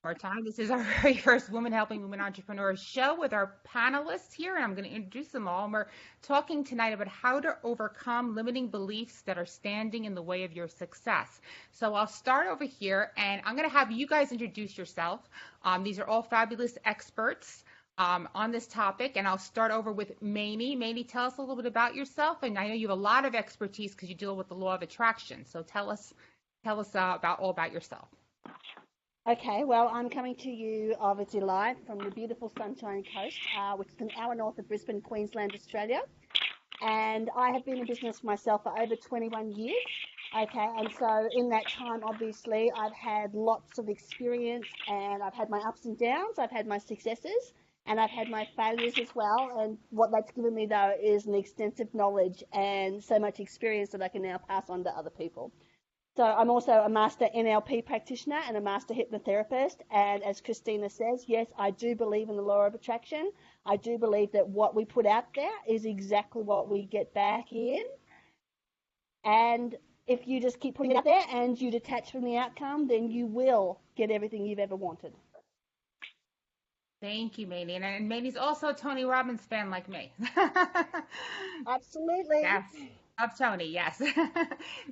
More time. This is our very first Women Helping Women Entrepreneurs show with our panelists here, and I'm going to introduce them all. And we're talking tonight about how to overcome limiting beliefs that are standing in the way of your success. So I'll start over here, and I'm going to have you guys introduce yourself. These are all fabulous experts on this topic, and I'll start over with Mamie. Mamie, tell us a little bit about yourself, and I know you have a lot of expertise because you deal with the law of attraction. So tell us about yourself. Okay, well, I'm coming to you obviously live from the beautiful Sunshine Coast, which is an hour north of Brisbane, Queensland, Australia. And I have been in business myself for over 21 years. Okay, and so in that time, obviously, I've had lots of experience and I've had my ups and downs, I've had my successes, and I've had my failures as well. And what that's given me, though, is an extensive knowledge and so much experience that I can now pass on to other people. So I'm also a master NLP practitioner and a master hypnotherapist. And as Christina says, yes, I do believe in the law of attraction. I do believe that what we put out there is exactly what we get back in. And if you just keep putting it out there and you detach from the outcome, then you will get everything you've ever wanted. Thank you, Mandy. And Mandy's also a Tony Robbins fan like me. Absolutely. Yes, of Tony, yes.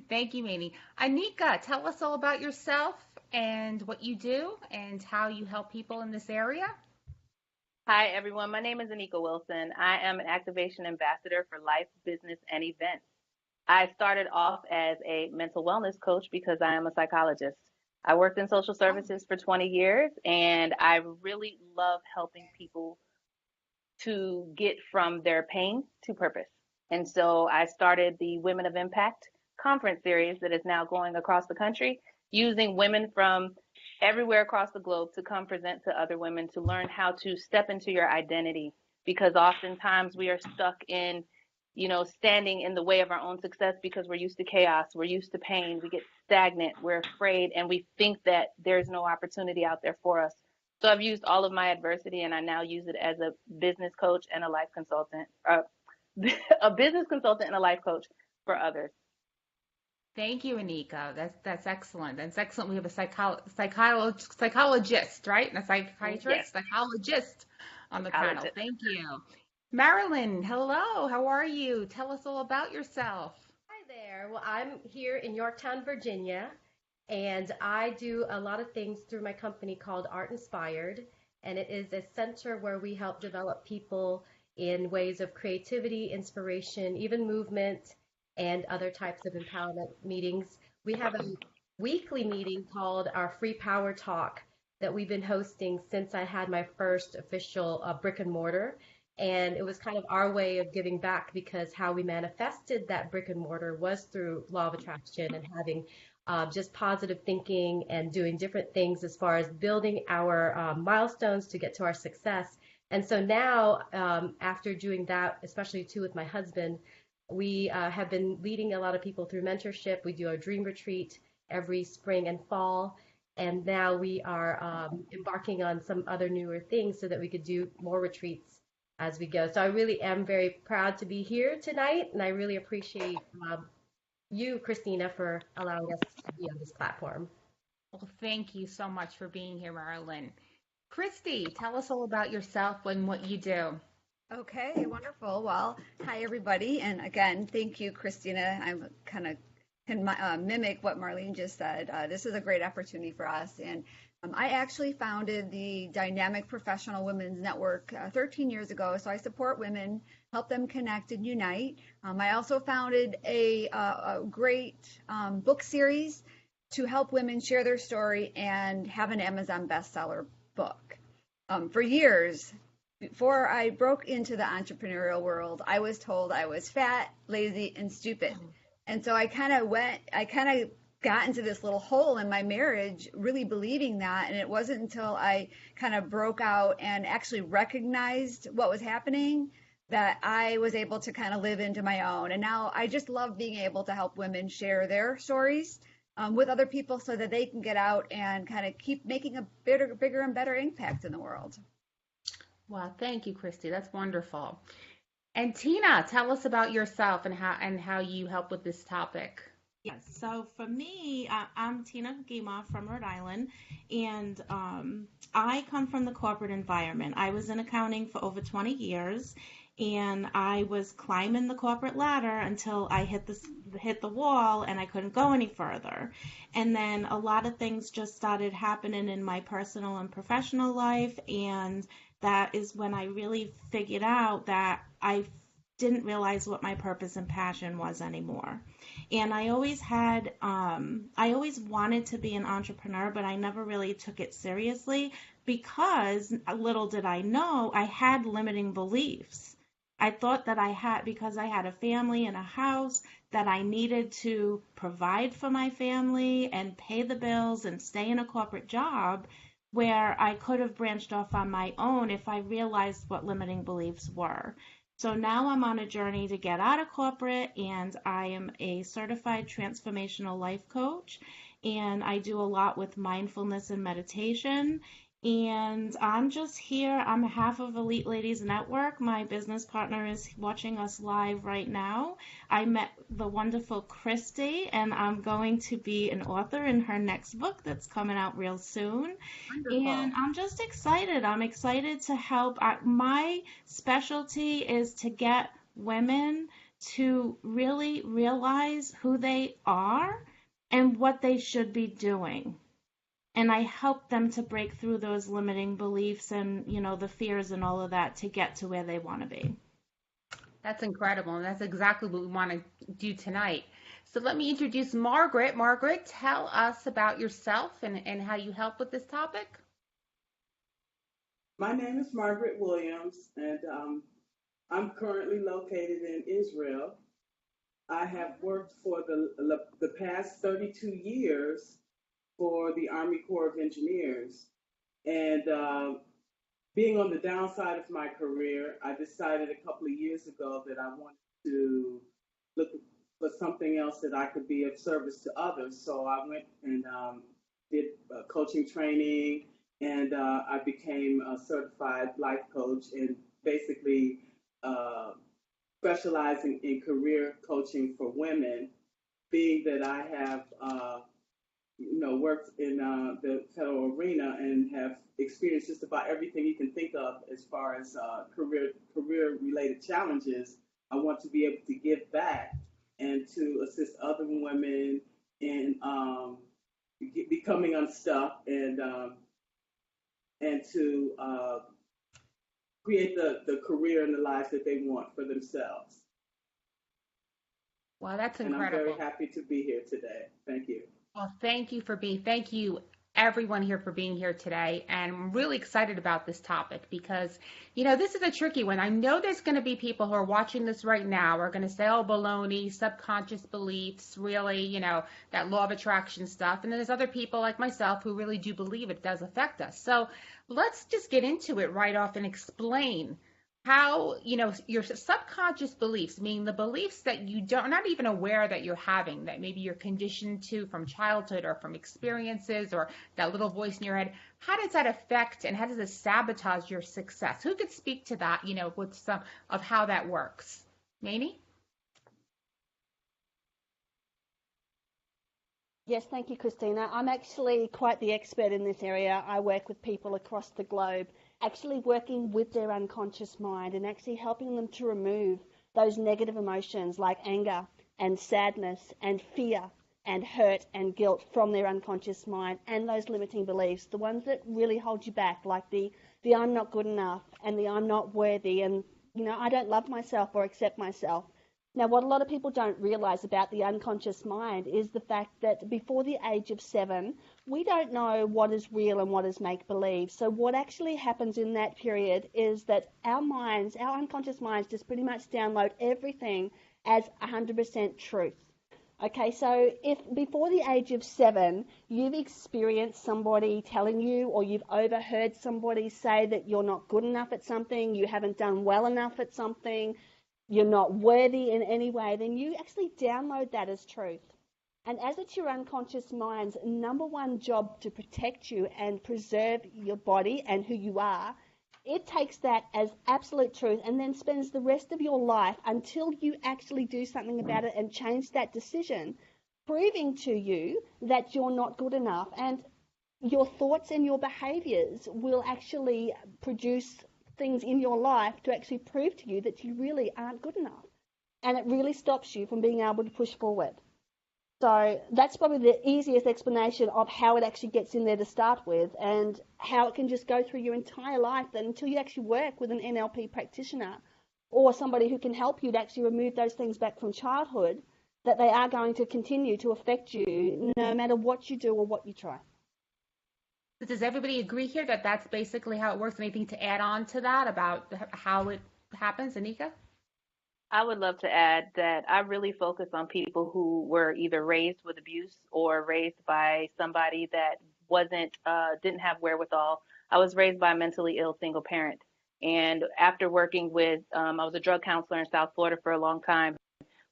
Thank you, Mandy. Anika, tell us all about yourself and what you do and how you help people in this area. Hi, everyone. My name is Anika Wilson. I am an activation ambassador for life, business, and events. I started off as a mental wellness coach because I am a psychologist. I worked in social services for 20 years, and I really love helping people to get from their pain to purpose. And so I started the Women of Impact conference series that is now going across the country, using women from everywhere across the globe to come present to other women to learn how to step into your identity, because oftentimes we are stuck in, standing in the way of our own success because we're used to chaos, we're used to pain, we get stagnant, we're afraid, and we think that there's no opportunity out there for us. So I've used all of my adversity, and I now use it as a business coach and a life consultant, a business consultant and a life coach for others. Thank you, Anika. That's excellent. That's excellent. We have a psychologist, right? And a psychiatrist, Yes. psychologist on the panel. Thank you. Marilyn, hello. How are you? Tell us all about yourself. Hi there. Well, I'm here in Yorktown, Virginia, and I do a lot of things through my company called Art Inspired, and it is a center where we help develop people in ways of creativity, inspiration, even movement, and other types of empowerment meetings. We have a weekly meeting called our Free Power Talk that we've been hosting since I had my first official brick and mortar. And it was kind of our way of giving back, because how we manifested that brick and mortar was through law of attraction and having just positive thinking and doing different things as far as building our milestones to get to our success. And so now, after doing that, especially too with my husband, we have been leading a lot of people through mentorship. We do a dream retreat every spring and fall. And now we are embarking on some other newer things so that we could do more retreats as we go. So I really am very proud to be here tonight, and I really appreciate you, Christina, for allowing us to be on this platform. Well, thank you so much for being here, Marilyn. Christy, tell us all about yourself and what you do. Okay, wonderful. Well, hi everybody, and again, thank you, Christina. I'm kind of can mimic what Marlene just said. This is a great opportunity for us, and I actually founded the Dynamic Professional Women's Network 13 years ago. So I support women, help them connect and unite. I also founded a great book series to help women share their story and have an Amazon bestseller book. For years, before I broke into the entrepreneurial world, I was told I was fat, lazy, and stupid. And so I kind of got into this little hole in my marriage, really believing that. And it wasn't until I kind of broke out and actually recognized what was happening that I was able to kind of live into my own. And now I just love being able to help women share their stories with other people so that they can get out and kind of keep making a bigger and better impact in the world. Well, thank you, Christy. That's wonderful. And Tina, tell us about yourself and how you help with this topic. Yes. So for me, I'm Tina Gima from Rhode Island, and I come from the corporate environment. I was in accounting for over 20 years, and I was climbing the corporate ladder until I hit the wall, and I couldn't go any further. And then a lot of things just started happening in my personal and professional life, and that is when I really figured out that I didn't realize what my purpose and passion was anymore. And I always wanted to be an entrepreneur, but I never really took it seriously because little did I know I had limiting beliefs. I thought that because I had a family and a house, that I needed to provide for my family and pay the bills and stay in a corporate job where I could have branched off on my own if I realized what limiting beliefs were. So now I'm on a journey to get out of corporate, and I am a certified transformational life coach, and I do a lot with mindfulness and meditation. And I'm just here. I'm half of Elite Ladies Network. My business partner is watching us live right now. I met the wonderful Christy, and I'm going to be an author in her next book that's coming out real soon. Wonderful. And I'm just excited. I'm excited to help. My specialty is to get women to really realize who they are and what they should be doing. And I help them to break through those limiting beliefs and, the fears and all of that to get to where they want to be. That's incredible, and that's exactly what we want to do tonight. So let me introduce Margaret. Margaret, tell us about yourself and how you help with this topic. My name is Margaret Williams, and I'm currently located in Israel. I have worked for the past 32 years for the Army Corps of Engineers. And being on the downside of my career, I decided a couple of years ago that I wanted to look for something else that I could be of service to others. So I went and did coaching training, and I became a certified life coach, and basically specializing in career coaching for women, being that I have worked in the federal arena and have experienced just about everything you can think of as far as career related challenges. I want to be able to give back and to assist other women in becoming unstuck and to create the career and the lives that they want for themselves. Wow, that's And I'm incredible. very happy to be here today. Thank you. Well, thank you everyone here for being here today. And I'm really excited about this topic because, this is a tricky one. I know there's going to be people who are watching this right now are going to say, oh, baloney, subconscious beliefs, really, that law of attraction stuff. And then there's other people like myself who really do believe it does affect us. So let's just get into it right off and explain how, your subconscious beliefs, meaning the beliefs that you don't, not even aware that you're having, that maybe you're conditioned to from childhood or from experiences or that little voice in your head, how does that affect and how does it sabotage your success? Who could speak to that, with some of how that works? Mamie? Yes, thank you, Christina. I'm actually quite the expert in this area. I work with people across the globe, actually working with their unconscious mind and actually helping them to remove those negative emotions like anger and sadness and fear and hurt and guilt from their unconscious mind and those limiting beliefs, the ones that really hold you back, like the I'm not good enough and the I'm not worthy and, I don't love myself or accept myself. Now, what a lot of people don't realize about the unconscious mind is the fact that before the age of 7, we don't know what is real and what is make-believe. So what actually happens in that period is that our unconscious minds just pretty much download everything as 100% truth. Okay, so if before the age of 7, you've experienced somebody telling you or you've overheard somebody say that you're not good enough at something, you haven't done well enough at something, you're not worthy in any way, then you actually download that as truth. And as it's your unconscious mind's number one job to protect you and preserve your body and who you are, it takes that as absolute truth and then spends the rest of your life until you actually do something about it and change that decision, proving to you that you're not good enough. And your thoughts and your behaviors will actually produce things in your life to actually prove to you that you really aren't good enough. And it really stops you from being able to push forward. So that's probably the easiest explanation of how it actually gets in there to start with, and how it can just go through your entire life, that until you actually work with an NLP practitioner or somebody who can help you to actually remove those things back from childhood, that they are going to continue to affect you no matter what you do or what you try. So does everybody agree here that that's basically how it works? Anything to add on to that about how it happens, Anika? I would love to add that I really focus on people who were either raised with abuse or raised by somebody that didn't have wherewithal. I was raised by a mentally ill single parent. And after working with, I was a drug counselor in South Florida for a long time.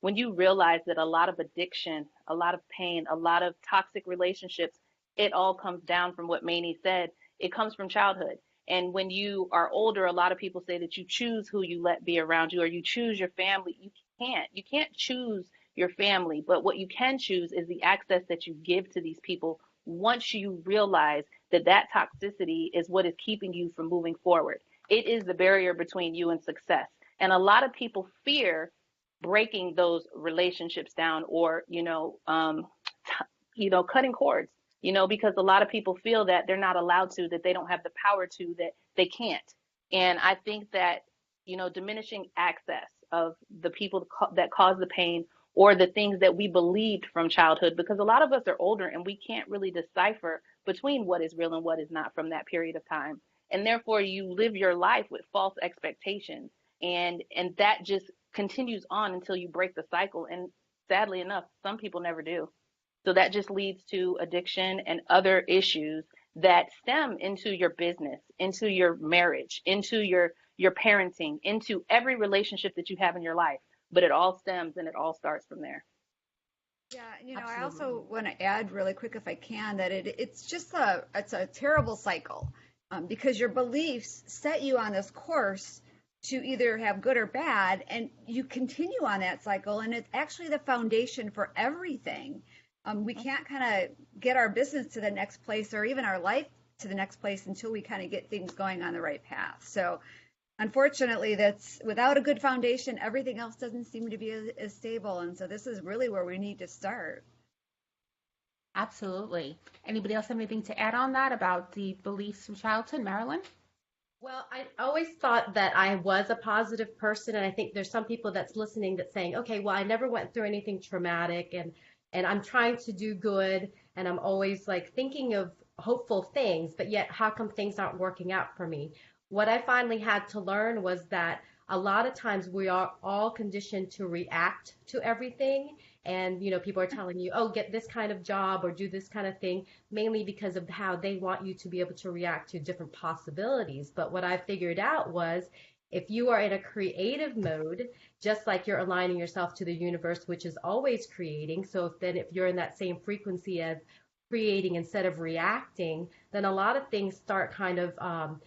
When you realize that a lot of addiction, a lot of pain, a lot of toxic relationships, it all comes down from what Mamie said. It comes from childhood. And when you are older, a lot of people say that you choose who you let be around you, or you choose your family. You can't. You can't choose your family, but what you can choose is the access that you give to these people once you realize that that toxicity is what is keeping you from moving forward. It is the barrier between you and success. And a lot of people fear breaking those relationships down, or, cutting cords. Because a lot of people feel that they're not allowed to, that they don't have the power to, that they can't. And I think that, diminishing access of the people that cause the pain, or the things that we believed from childhood, because a lot of us are older and we can't really decipher between what is real and what is not from that period of time. And therefore you live your life with false expectations. And that just continues on until you break the cycle. And sadly enough, some people never do. So that just leads to addiction and other issues that stem into your business, into your marriage, into your parenting, into every relationship that you have in your life. But it all stems and it all starts from there. Yeah, Absolutely. I also want to add really quick, if I can, that it's a terrible cycle, because your beliefs set you on this course to either have good or bad, and you continue on that cycle, and it's actually the foundation for everything. We can't kind of get our business to the next place, or even our life to the next place, until we kind of get things going on the right path. So unfortunately, that's without a good foundation, everything else doesn't seem to be as stable. And so this is really where we need to start. Absolutely. Anybody else have anything to add on that about the beliefs from childhood? Marilyn? Well, I always thought that I was a positive person, and I think there's some people that's listening that's saying, okay, well, I never went through anything traumatic, and I'm trying to do good, and I'm always like thinking of hopeful things, but yet how come things aren't working out for me? What I finally had to learn was that a lot of times we are all conditioned to react to everything. And, people are telling you, oh, get this kind of job or do this kind of thing, mainly because of how they want you to be able to react to different possibilities. But what I figured out was, if you are in a creative mode, just like you're aligning yourself to the universe, which is always creating. So if you're in that same frequency of creating instead of reacting, then a lot of things start kind of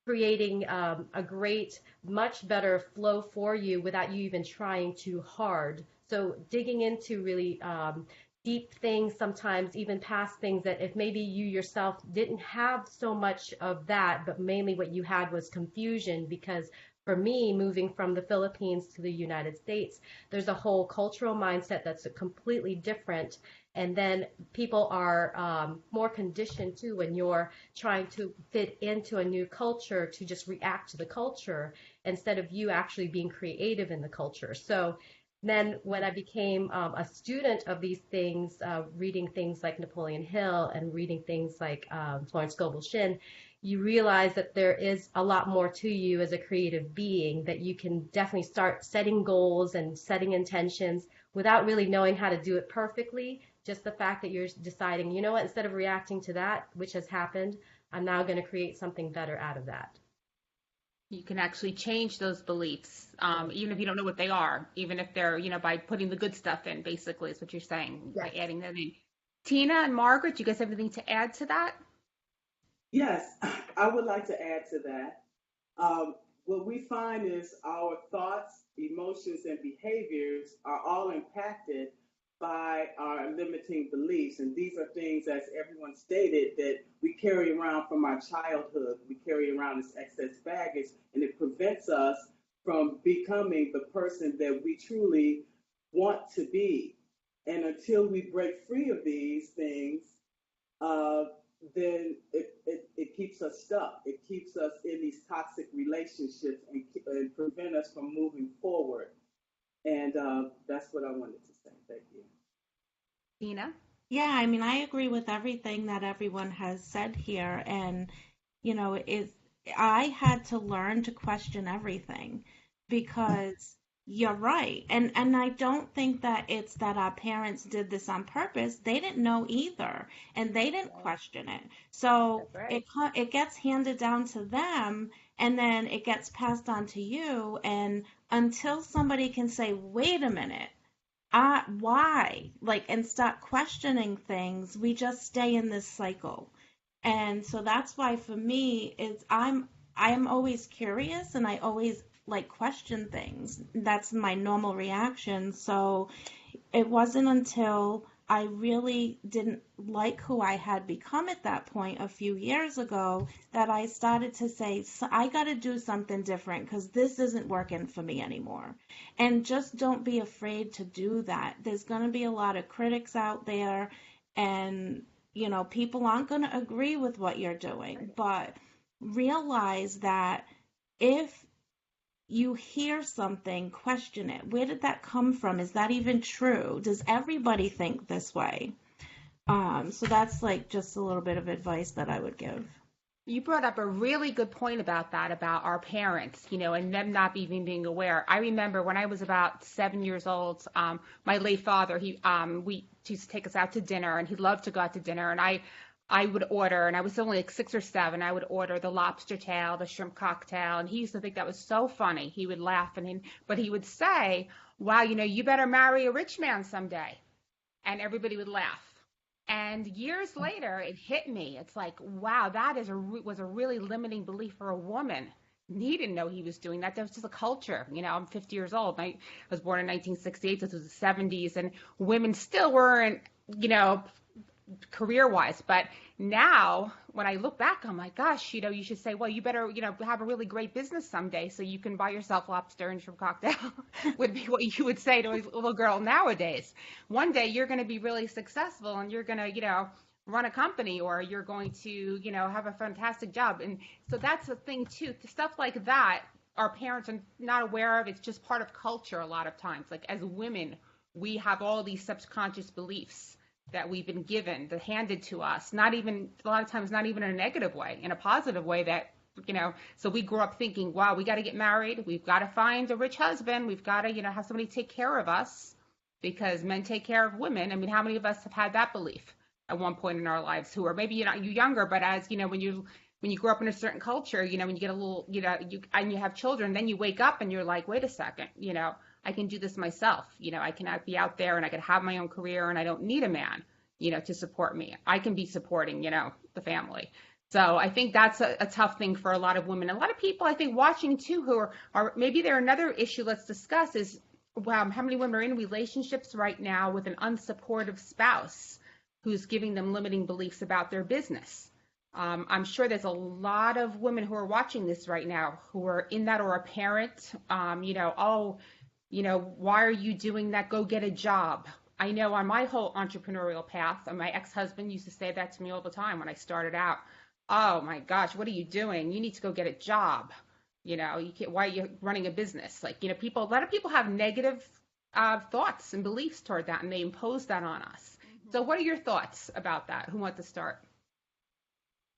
creating a great, much better flow for you without you even trying too hard. So digging into really deep things, sometimes even past things that if maybe you yourself didn't have so much of that, but mainly what you had was confusion. Because for me, moving from the Philippines to the United States, there's a whole cultural mindset that's completely different. And then people are more conditioned too, when you're trying to fit into a new culture, to just react to the culture instead of you actually being creative in the culture. So then when I became a student of these things, reading things like Napoleon Hill and reading things like Florence Scovel Shinn, you realize that there is a lot more to you as a creative being, that you can definitely start setting goals and setting intentions without really knowing how to do it perfectly. Just the fact that you're deciding, you know what, instead of reacting to that, which has happened, I'm now going to create something better out of that. You can actually change those beliefs, even if you don't know what they are, even if they're, by putting the good stuff in, basically, is what you're saying, Yes. by adding that in. Tina and Margaret, you guys have anything to add to that? Yes, I would like to add to that. What we find is our thoughts, emotions, and behaviors are all impacted by our limiting beliefs. And these are things, as everyone stated, that we carry around from our childhood. We carry around this excess baggage, and it prevents us from becoming the person that we truly want to be. And until we break free of these things, uh, then it keeps us stuck. It keeps us in these toxic relationships and prevent us from moving forward. And that's what I wanted to say. Thank you. Tina? Yeah, I mean, I agree with everything that everyone has said here. And, I had to learn to question everything because you're right. And I don't think that it's that our parents did this on purpose. They didn't know either, and they didn't question it. So That's right. it gets handed down to them, and then it gets passed on to you. And until somebody can say, wait a minute, why? Like, and start questioning things, we just stay in this cycle. And so that's why for me, I'm always curious, and I always like question things. That's my normal reaction. So it wasn't until I really didn't like who I had become at that point a few years ago that I started to say, so I got to do something different because this isn't working for me anymore. And just don't be afraid to do that. There's going to be a lot of critics out there, and people aren't going to agree with what you're doing, but realize that if you hear something, question it. Where did that come from? Is that even true? Does everybody think this way? So that's like just a little bit of advice that I would give. You brought up a really good point about that, about our parents, and them not even being aware. I remember when I was about 7 years old, my late father, we used to take us out to dinner, and he loved to go out to dinner, and I would order, and I was only like 6 or 7, I would order the lobster tail, the shrimp cocktail, and he used to think that was so funny. He would laugh, but he would say, wow, you better marry a rich man someday. And everybody would laugh. And years later, it hit me. It's like, wow, that was a really limiting belief for a woman. He didn't know he was doing that. That was just a culture. I'm 50 years old. I was born in 1968, so this was the 70s, and women still weren't, career-wise. But now, when I look back, I'm like, gosh, you should say, well, you better, have a really great business someday so you can buy yourself lobster and shrimp cocktail would be what you would say to a little girl nowadays. One day you're going to be really successful, and you're going to, run a company, or you're going to, have a fantastic job. And so that's the thing too. Stuff like that, our parents are not aware of. It's just part of culture a lot of times. Like, as women, we have all these subconscious beliefs that we've been given, that handed to us, a lot of times not even in a negative way, in a positive way, that, so we grew up thinking, wow, we got to get married, we've got to find a rich husband, we've got to, have somebody take care of us because men take care of women. I mean, how many of us have had that belief at one point in our lives, who are maybe, you younger, but as, when you grow up in a certain culture, when you get a little, and you have children, then you wake up and you're like, wait a second, I can do this myself. I can be out there, and I can have my own career, and I don't need a man, to support me. I can be supporting, the family. So I think that's a tough thing for a lot of women. A lot of people, I think, watching too, who are maybe there another issue let's discuss is, wow, how many women are in relationships right now with an unsupportive spouse who's giving them limiting beliefs about their business. I'm sure there's a lot of women who are watching this right now who are in that, or a parent, why are you doing that? Go get a job. I know on my whole entrepreneurial path, and my ex-husband used to say that to me all the time when I started out. Oh my gosh, what are you doing? You need to go get a job. You can't, why are you running a business? Like, a lot of people have negative thoughts and beliefs toward that, and they impose that on us. Mm-hmm. So what are your thoughts about that? Who wants to start?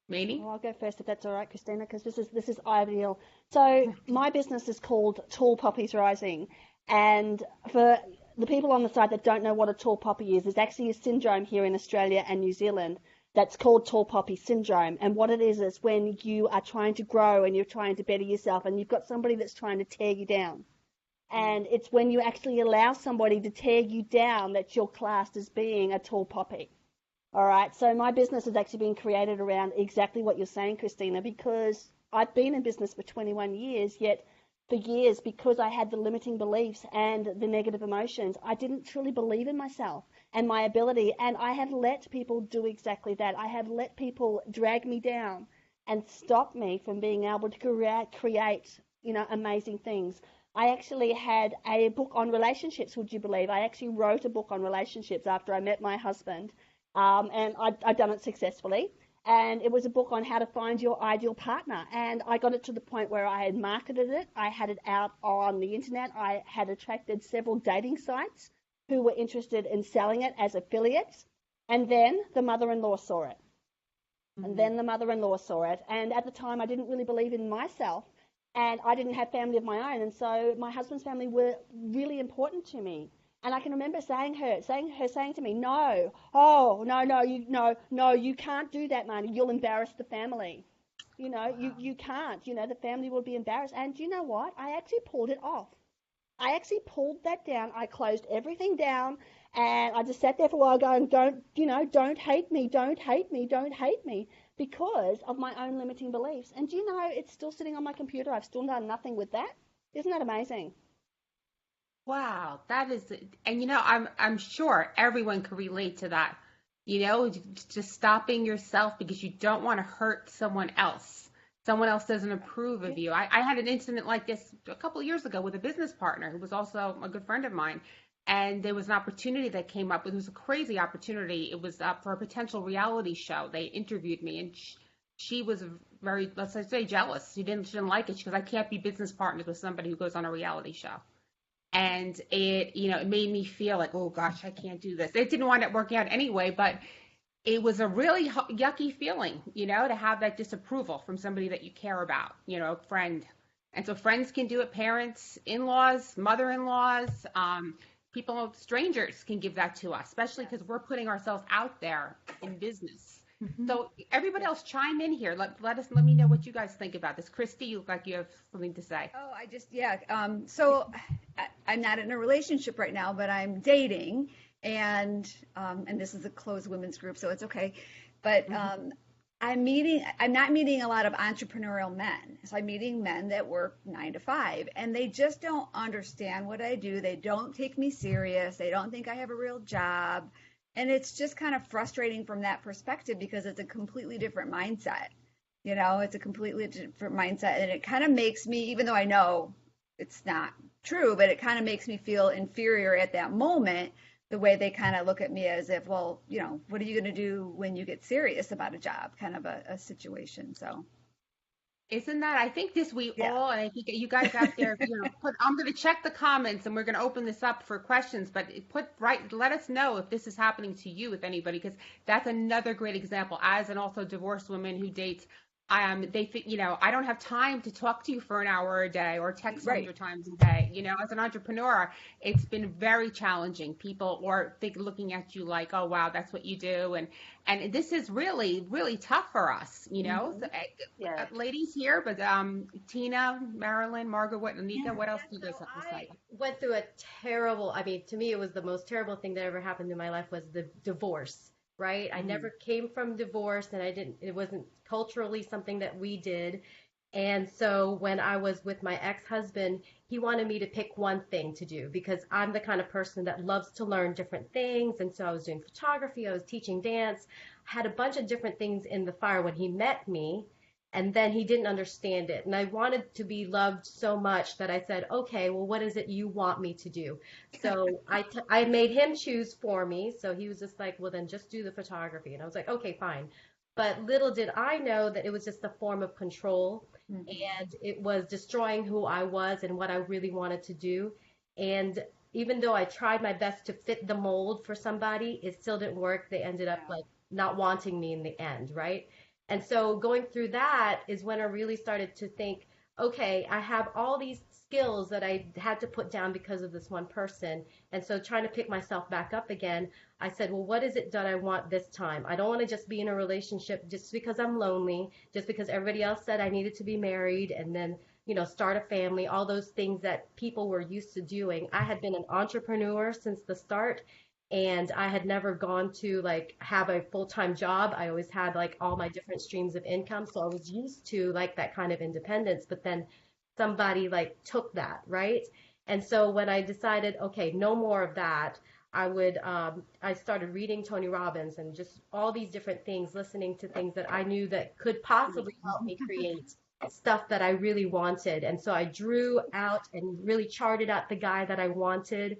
Mamie? Well, I'll go first if that's all right, Christina, because this is ideal. So my business is called Tall Poppies Rising. And for the people on the side that don't know what a tall poppy is, there's actually a syndrome here in Australia and New Zealand that's called tall poppy syndrome. And what it is when you are trying to grow and you're trying to better yourself, and you've got somebody that's trying to tear you down. And it's when you actually allow somebody to tear you down that you're classed as being a tall poppy. All right. So my business has actually been created around exactly what you're saying, Christina, because I've been in business for 21 years, yet for years, because I had the limiting beliefs and the negative emotions, I didn't truly believe in myself. and my ability. And I have let people do exactly that. I have let people drag me down and stop me from being able to create, amazing things. I actually had a book on relationships, would you believe? I actually wrote a book on relationships after I met my husband, and I'd done it successfully. And it was a book on how to find your ideal partner. And I got it to the point where I had marketed it. I had it out on the internet. I had attracted several dating sites who were interested in selling it as affiliates. And then the mother-in-law saw it. And then the mother-in-law saw it. And at the time, I didn't really believe in myself. And I didn't have family of my own. And so my husband's family were really important to me. And I can remember saying to me, no, oh, no, you can't do that, Marnie. You'll embarrass the family. You can't. The family will be embarrassed. And you know what? I actually pulled it off. I actually pulled that down. I closed everything down, and I just sat there for a while going, don't hate me, don't hate me, don't hate me, because of my own limiting beliefs. And it's still sitting on my computer. I've still done nothing with that. Isn't that amazing? Wow, that is, and I'm sure everyone can relate to that. Just stopping yourself because you don't want to hurt someone else. Someone else doesn't approve of you. I had an incident like this a couple of years ago with a business partner who was also a good friend of mine. And there was an opportunity that came up. It was a crazy opportunity. It was for a potential reality show. They interviewed me, and she was very, let's say, jealous. She didn't like it. She goes, I can't be business partners with somebody who goes on a reality show. And it made me feel like, oh gosh, I can't do this. It didn't wind up working out anyway, but it was a really yucky feeling, to have that disapproval from somebody that you care about, a friend. And so friends can do it, parents, in-laws, mother-in-laws, people, strangers can give that to us, especially because we're putting ourselves out there in business. Mm-hmm. So everybody else chime in here. Let me know what you guys think about this. Christy, you look like you have something to say. Oh, so I'm not in a relationship right now, but I'm dating, and this is a closed women's group, so it's okay. But I'm not meeting a lot of entrepreneurial men. So I'm meeting men that work 9 to 5, and they just don't understand what I do. They don't take me serious. They don't think I have a real job. And it's just kind of frustrating from that perspective because it's a completely different mindset. It's a completely different mindset. And it kind of makes me, even though I know it's not true, but it kind of makes me feel inferior at that moment, the way they kind of look at me as if, well, what are you going to do when you get serious about a job, kind of a situation. So. Isn't that, I think all, and I think you guys out there, I'm going to check the comments and we're going to open this up for questions, but let us know if this is happening to you with anybody, because that's another great example. As an also divorced woman who dates, they think, I don't have time to talk to you for an hour a day or text 100 times a day. As an entrepreneur, it's been very challenging. People looking at you like, oh, wow, that's what you do. And this is really, really tough for us, Mm-hmm. So, ladies here, but Tina, Marilyn, Margaret, Anika, what else do you guys have to say? I went through a terrible, to me, it was the most terrible thing that ever happened in my life was the divorce. Right? I never came from divorce, and it wasn't culturally something that we did. And so when I was with my ex-husband, he wanted me to pick one thing to do because I'm the kind of person that loves to learn different things. And so I was doing photography, I was teaching dance, had a bunch of different things in the fire when he met me. And then he didn't understand it. And I wanted to be loved so much that I said, okay, well, what is it you want me to do? So I made him choose for me. So he was just like, well, then just do the photography. And I was like, okay, fine. But little did I know that it was just a form of control. Mm-hmm. And it was destroying who I was and what I really wanted to do. And even though I tried my best to fit the mold for somebody, it still didn't work. They ended up not wanting me in the end, right? And so going through that is when I really started to think, okay, I have all these skills that I had to put down because of this one person. And so trying to pick myself back up again, I said, well, what is it that I want this time? I don't want to just be in a relationship just because I'm lonely, just because everybody else said I needed to be married and then, start a family, all those things that people were used to doing. I had been an entrepreneur since the start. And I had never gone to have a full-time job. I always had all my different streams of income. So I was used to that kind of independence, but then somebody took that, right? And so when I decided, okay, no more of that, I started reading Tony Robbins and just all these different things, listening to things that I knew that could possibly help me create stuff that I really wanted. And so I drew out and really charted out the guy that I wanted.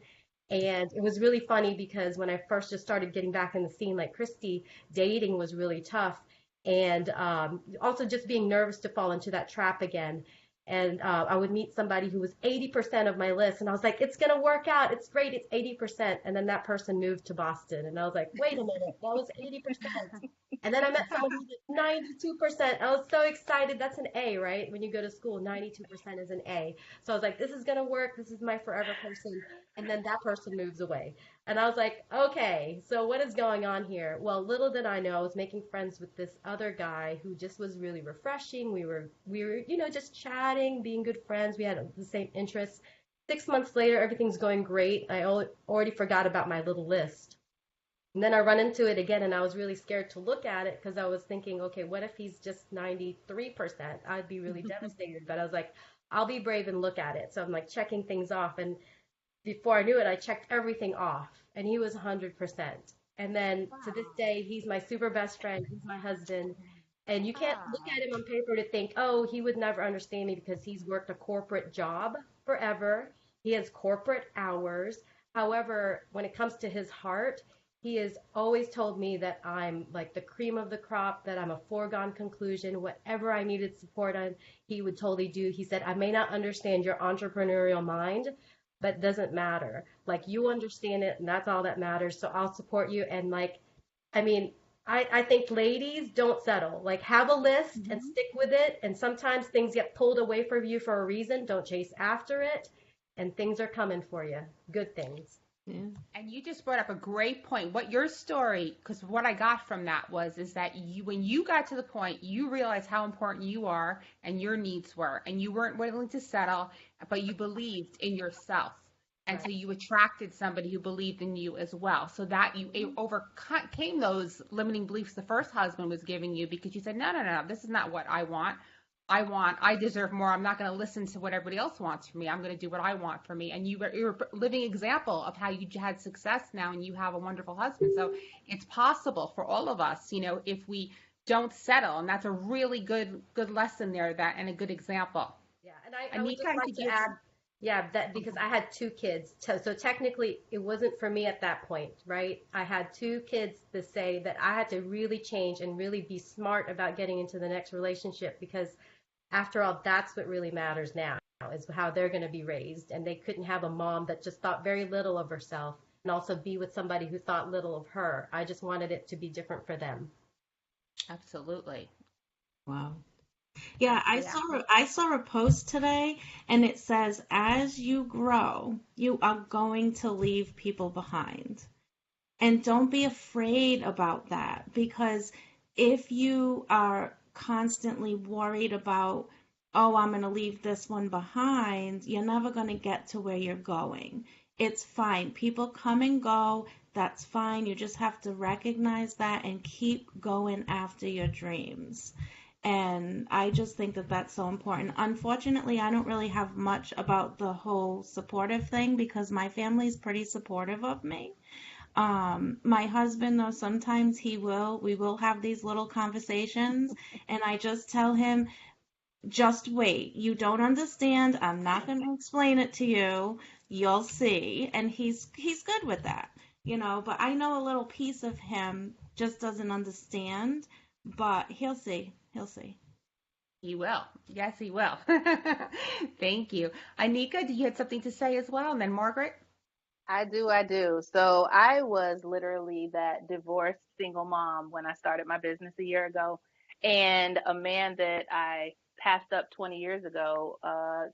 And it was really funny because when I first just started getting back in the scene, like Christy, dating was really tough. And also just being nervous to fall into that trap again. And I would meet somebody who was 80% of my list, and I was like, it's going to work out. It's great. It's 80%. And then that person moved to Boston, and I was like, wait a minute, that was 80%. And then I met someone who was 92%. I was so excited. That's an A, right? When you go to school, 92% is an A. So I was like, this is going to work. This is my forever person. And then that person moves away. And I was like, okay, so what is going on here? Well, little did I know, I was making friends with this other guy who just was really refreshing. We were, just chatting, being good friends. We had the same interests. 6 months later, everything's going great. I already forgot about my little list. And then I run into it again, and I was really scared to look at it because I was thinking, okay, what if he's just 93%? I'd be really devastated. But I was like, I'll be brave and look at it. So I'm like checking things off. And before I knew it, I checked everything off, and he was 100%. And then to this day, he's my super best friend. He's my husband. And you can't look at him on paper to think, oh, he would never understand me because he's worked a corporate job forever. He has corporate hours. However, when it comes to his heart, he has always told me that I'm like the cream of the crop, that I'm a foregone conclusion. Whatever I needed support on, he would totally do. He said, I may not understand your entrepreneurial mind, but it doesn't matter. Like, you understand it, and that's all that matters. So I'll support you. And I think ladies, don't settle. Like, have a list and stick with it. And sometimes things get pulled away from you for a reason. Don't chase after it. And things are coming for you. Good things. Yeah. And you just brought up a great point. What your story, because what I got from that is that when you got to the point, you realized how important you are and your needs were, and you weren't willing to settle, but you believed in yourself. And so you attracted somebody who believed in you as well. So that you overcame those limiting beliefs the first husband was giving you, because you said, no, this is not what I want. I deserve more. I'm not going to listen to what everybody else wants from me. I'm going to do what I want for me. And you're a living example of how you had success now, and you have a wonderful husband. So it's possible for all of us, if we don't settle. And that's a really good lesson there, and a good example. Yeah. And I would just like to add, that because I had 2 kids. So technically it wasn't for me at that point, right? I had 2 kids to say that I had to really change and really be smart about getting into the next relationship, because after all, that's what really matters now, is how they're going to be raised. And they couldn't have a mom that just thought very little of herself and also be with somebody who thought little of her. I just wanted it to be different for them. Absolutely. Wow. Yeah, I saw a post today, and it says, as you grow, you are going to leave people behind. And don't be afraid about that, because if you are constantly worried about, oh, I'm going to leave this one behind, you're never going to get to where you're going. It's fine. People come and go. That's fine. You just have to recognize that and keep going after your dreams. And I just think that that's so important. Unfortunately, I don't really have much about the whole supportive thing, because my family's pretty supportive of me. My husband, though, sometimes we will have these little conversations, and I just tell him, just wait. You don't understand. I'm not going to explain it to you. You'll see. And he's good with that, but I know a little piece of him just doesn't understand, but he'll see. He'll see. He will. Yes, he will. Thank you. Anika, do you have something to say as well? And then Margaret? I do. So I was literally that divorced single mom when I started my business a year ago. And a man that I passed up 20 years ago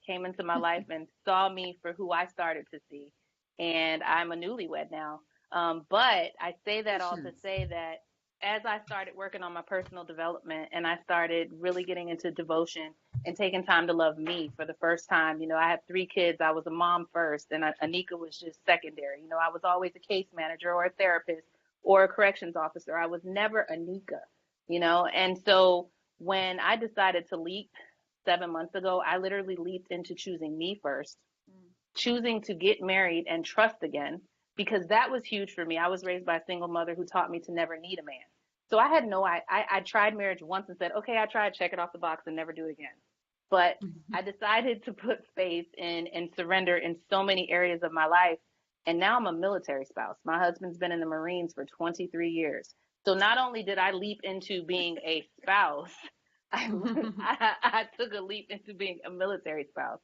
came into my life and saw me for who I started to see. And I'm a newlywed now. But I say that all to say that as I started working on my personal development and I started really getting into devotion and taking time to love me for the first time, I have 3 kids. I was a mom first, and Anika was just secondary. I was always a case manager or a therapist or a corrections officer. I was never Anika, and so when I decided to leap 7 months ago, I literally leaped into choosing me first, choosing to get married and trust again, because that was huge for me. I was raised by a single mother who taught me to never need a man. So I had I tried marriage once and said, okay, I tried, check it off the box and never do it again. But I decided to put faith in and surrender in so many areas of my life. And now I'm a military spouse. My husband's been in the Marines for 23 years. So not only did I leap into being a spouse, I took a leap into being a military spouse.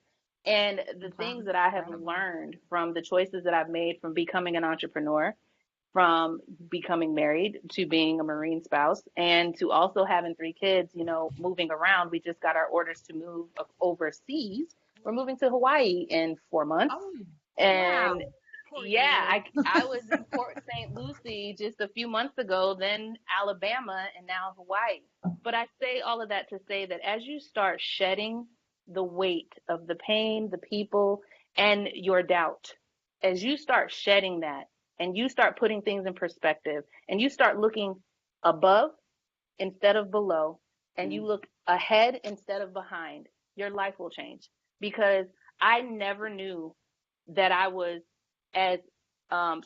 And the things that I have learned from the choices that I've made from becoming an entrepreneur, from becoming married to being a Marine spouse, and to also having 3 kids, moving around. We just got our orders to move overseas. We're moving to Hawaii in 4 months. Oh, and wow. yeah, I was in Port St. Lucie just a few months ago, then Alabama, and now Hawaii. But I say all of that to say that as you start shedding the weight of the pain, the people, and your doubt, as you start shedding that, and you start putting things in perspective, and you start looking above instead of below, and you look ahead instead of behind, your life will change. Because I never knew that I was, as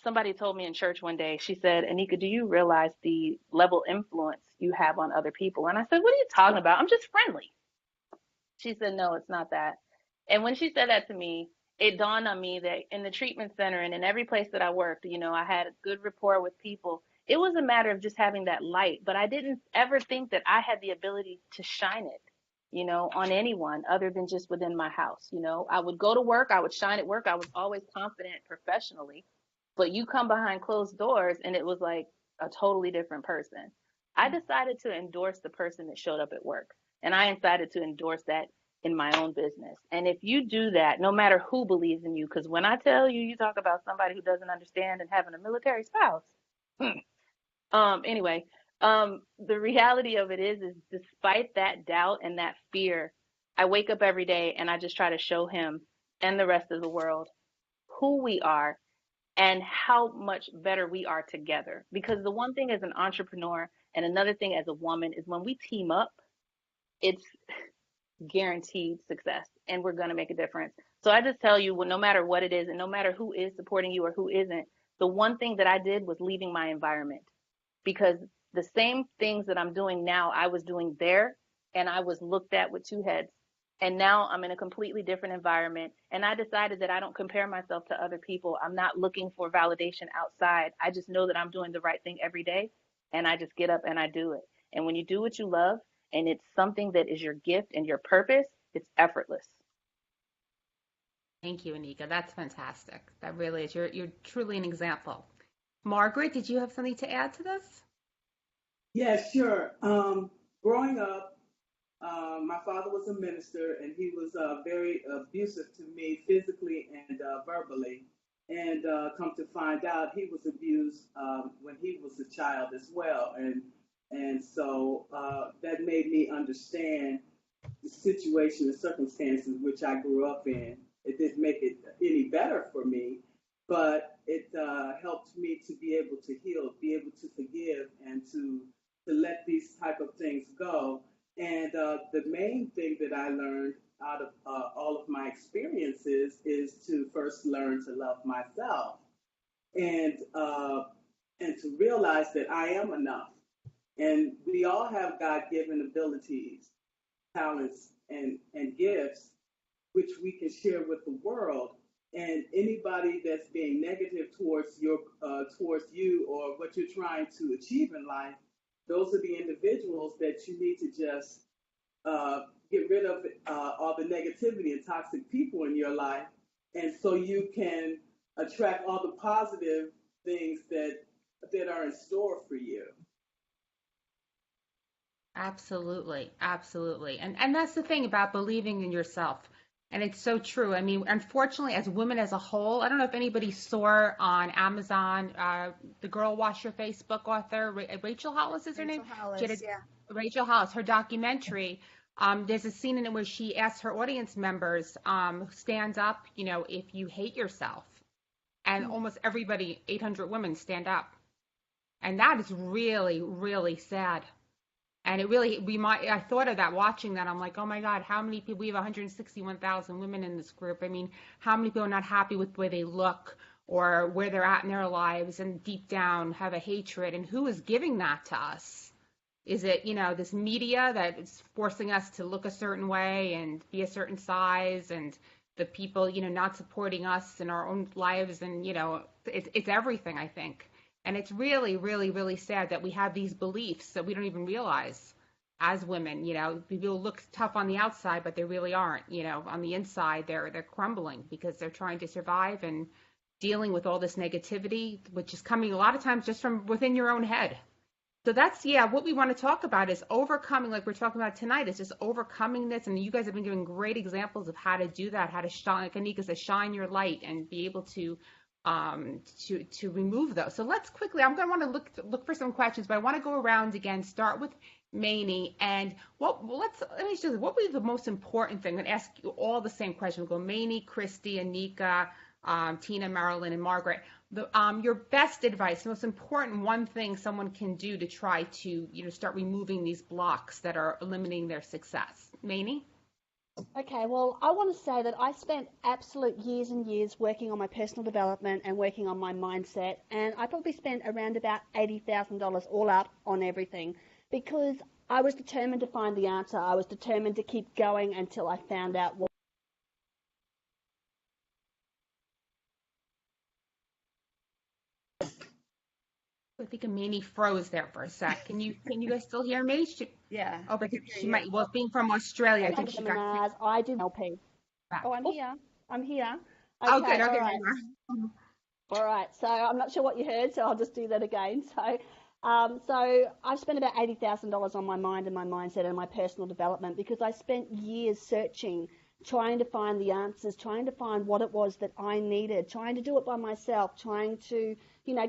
somebody told me in church one day, she said, Anika, do you realize the level of influence you have on other people? And I said, what are you talking about? I'm just friendly. She said, no, it's not that. And when she said that to me, it dawned on me that in the treatment center and in every place that I worked, I had a good rapport with people. It was a matter of just having that light, but I didn't ever think that I had the ability to shine it, on anyone other than just within my house. I would go to work, I would shine at work. I was always confident professionally, but you come behind closed doors and it was like a totally different person. I decided to endorse the person that showed up at work, and I decided to endorse that in my own business. And if you do that, no matter who believes in you, because when I tell you, you talk about somebody who doesn't understand and having a military spouse. Anyway, the reality of it is despite that doubt and that fear, I wake up every day and I just try to show him and the rest of the world who we are and how much better we are together. Because the one thing as an entrepreneur and another thing as a woman is when we team up, it's guaranteed success, and we're going to make a difference. So I just tell you, well, no matter what it is, and no matter who is supporting you or who isn't, the one thing that I did was leaving my environment, because the same things that I'm doing now, I was doing there, and I was looked at with 2 heads. And now I'm in a completely different environment, and I decided that I don't compare myself to other people. I'm not looking for validation outside. I just know that I'm doing the right thing every day, and I just get up and I do it. And when you do what you love, and it's something that is your gift and your purpose, it's effortless. Thank you, Anika. That's fantastic. That really is. You're truly an example. Margaret, did you have something to add to this? Yeah, sure. Growing up, my father was a minister, and he was very abusive to me physically and verbally. And come to find out, he was abused when he was a child as well. And so that made me understand the situation and circumstances which I grew up in. It didn't make it any better for me, but it helped me to be able to heal, be able to forgive, and to let these type of things go. And the main thing that I learned out of all of my experiences is to first learn to love myself, and to realize that I am enough. And we all have God-given abilities, talents, and gifts, which we can share with the world. And anybody that's being negative towards you or what you're trying to achieve in life, those are the individuals that you need to just get rid of all the negativity and toxic people in your life, and so you can attract all the positive things that are in store for you. Absolutely, absolutely. And that's the thing about believing in yourself. And it's so true. I mean, unfortunately, as women as a whole, I don't know if anybody saw on Amazon, the Girl Wash Your Face book author, Rachel Hollis is her name? Hollis, yeah. Rachel Hollis, her documentary. There's a scene in it where she asks her audience members, stand up, if you hate yourself. And almost everybody, 800 women, stand up. And that is really, really sad. And it really, I thought of that watching that. I'm like, oh my God, how many people? We have 161,000 women in this group. I mean, how many people are not happy with the way they look or where they're at in their lives and deep down have a hatred. And who is giving that to us? Is it, this media that is forcing us to look a certain way and be a certain size, and the people, not supporting us in our own lives? And, it's everything, I think. And it's really, really, really sad that we have these beliefs that we don't even realize as women. People look tough on the outside, but they really aren't. On the inside, they're crumbling because they're trying to survive and dealing with all this negativity, which is coming a lot of times just from within your own head. So that's, what we want to talk about is overcoming, like we're talking about tonight, is just overcoming this. And you guys have been giving great examples of how to do that, how to shine, like Anika says, shine your light and be able to remove those. So let's quickly, I'm going to want to look for some questions, but I want to go around again, start with Maney. And what would be the most important thing? I'm going to ask you all the same question. We'll go Maney, Christy, Anika, Tina, Marilyn, and Margaret. Your best advice, the most important one thing someone can do to try to, start removing these blocks that are eliminating their success. Maney? Okay, well, I want to say that I spent absolute years and years working on my personal development and working on my mindset, and I probably spent around about $80,000 all up on everything because I was determined to find the answer. I was determined to keep going until I found out what. I think Maney froze there for a sec. Can you guys still hear me? Yeah. Oh, but she might. Well, being from Australia, I think she got. I did LP. Oh, I'm here. I'm here. Okay, oh, good. Okay, all right. All right. So I'm not sure what you heard, so I'll just do that again. So I've spent about $80,000 on my mind and my mindset and my personal development because I spent years searching, trying to find the answers, trying to find what it was that I needed, trying to do it by myself, trying to,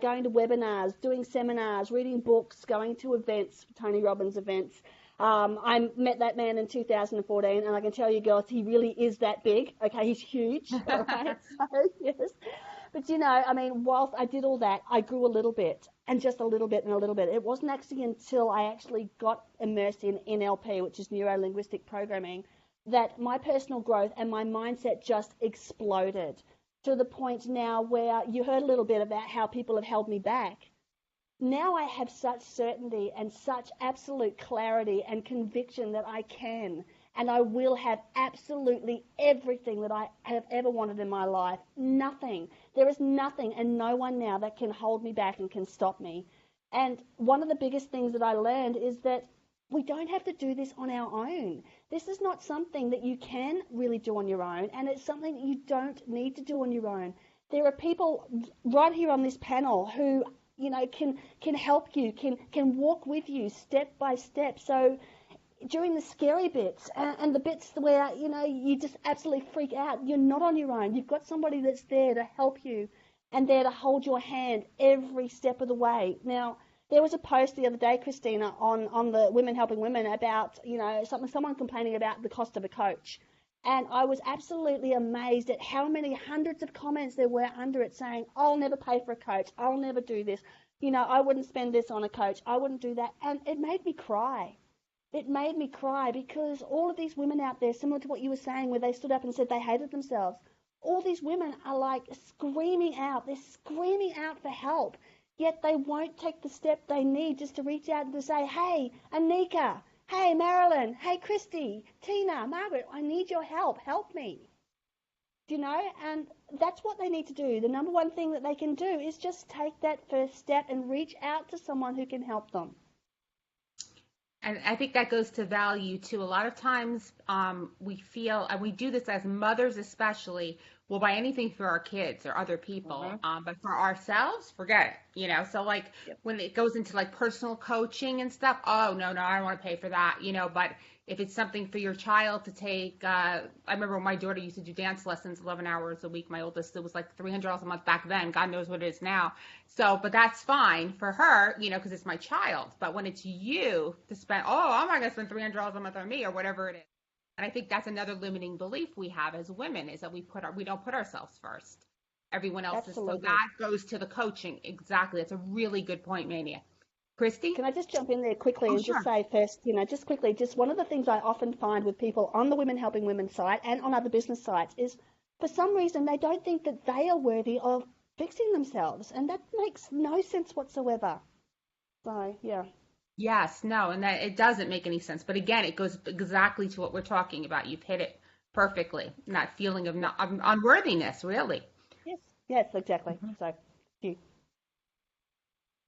going to webinars, doing seminars, reading books, going to events, Tony Robbins events. I met that man in 2014, and I can tell you, girls, he really is that big. Okay, he's huge. All right, so, yes. But, whilst I did all that, I grew a little bit, and just a little bit and a little bit. It wasn't actually until I actually got immersed in NLP, which is neuro-linguistic programming, that my personal growth and my mindset just exploded to the point now where you heard a little bit about how people have held me back. Now I have such certainty and such absolute clarity and conviction that I can and I will have absolutely everything that I have ever wanted in my life. Nothing. There is nothing and no one now that can hold me back and can stop me. And one of the biggest things that I learned is that we don't have to do this on our own. This is not something that you can really do on your own, and it's something that you don't need to do on your own. There are people right here on this panel who, can help you, can walk with you step by step. So during the scary bits and the bits where, you just absolutely freak out, you're not on your own. You've got somebody that's there to help you and there to hold your hand every step of the way. Now, there was a post the other day, Christina, on the Women Helping Women about, someone complaining about the cost of a coach. And I was absolutely amazed at how many hundreds of comments there were under it saying, I'll never pay for a coach. I'll never do this. I wouldn't spend this on a coach. I wouldn't do that. And it made me cry. It made me cry because all of these women out there, similar to what you were saying, where they stood up and said they hated themselves, all these women are like screaming out. They're screaming out for help. Yet they won't take the step they need just to reach out and to say, hey, Anika, hey, Marilyn, hey, Christy, Tina, Margaret, I need your help. Help me. And that's what they need to do. The number one thing that they can do is just take that first step and reach out to someone who can help them. And I think that goes to value too. A lot of times we feel, and we do this as mothers especially, we'll buy anything for our kids or other people, but for ourselves, forget it, So when it goes into like personal coaching and stuff, oh, no, I don't want to pay for that, but if it's something for your child to take, I remember when my daughter used to do dance lessons 11 hours a week. My oldest, it was like $300 a month back then. God knows what it is now. So, but that's fine for her, because it's my child. But when it's you to spend, I'm not going to spend $300 a month on me or whatever it is. And I think that's another limiting belief we have as women is that we don't put ourselves first. Everyone else Absolutely. is. So that goes to the coaching. Exactly. That's a really good point, Mania. Christy? Can I just jump in there quickly and sure. just say first, just quickly, just one of the things I often find with people on the Women Helping Women site and on other business sites is for some reason they don't think that they are worthy of fixing themselves, and that makes no sense whatsoever. So, yeah. Yes, no, and that it doesn't make any sense. But again, it goes exactly to what we're talking about. You've hit it perfectly. That feeling of not, of unworthiness, really. Yes, yes, exactly. So, you.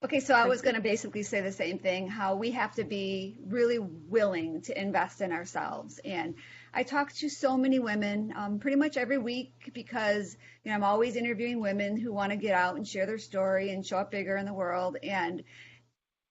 Okay, so I was going to basically say the same thing, how we have to be really willing to invest in ourselves. And I talk to so many women pretty much every week because, I'm always interviewing women who want to get out and share their story and show up bigger in the world. And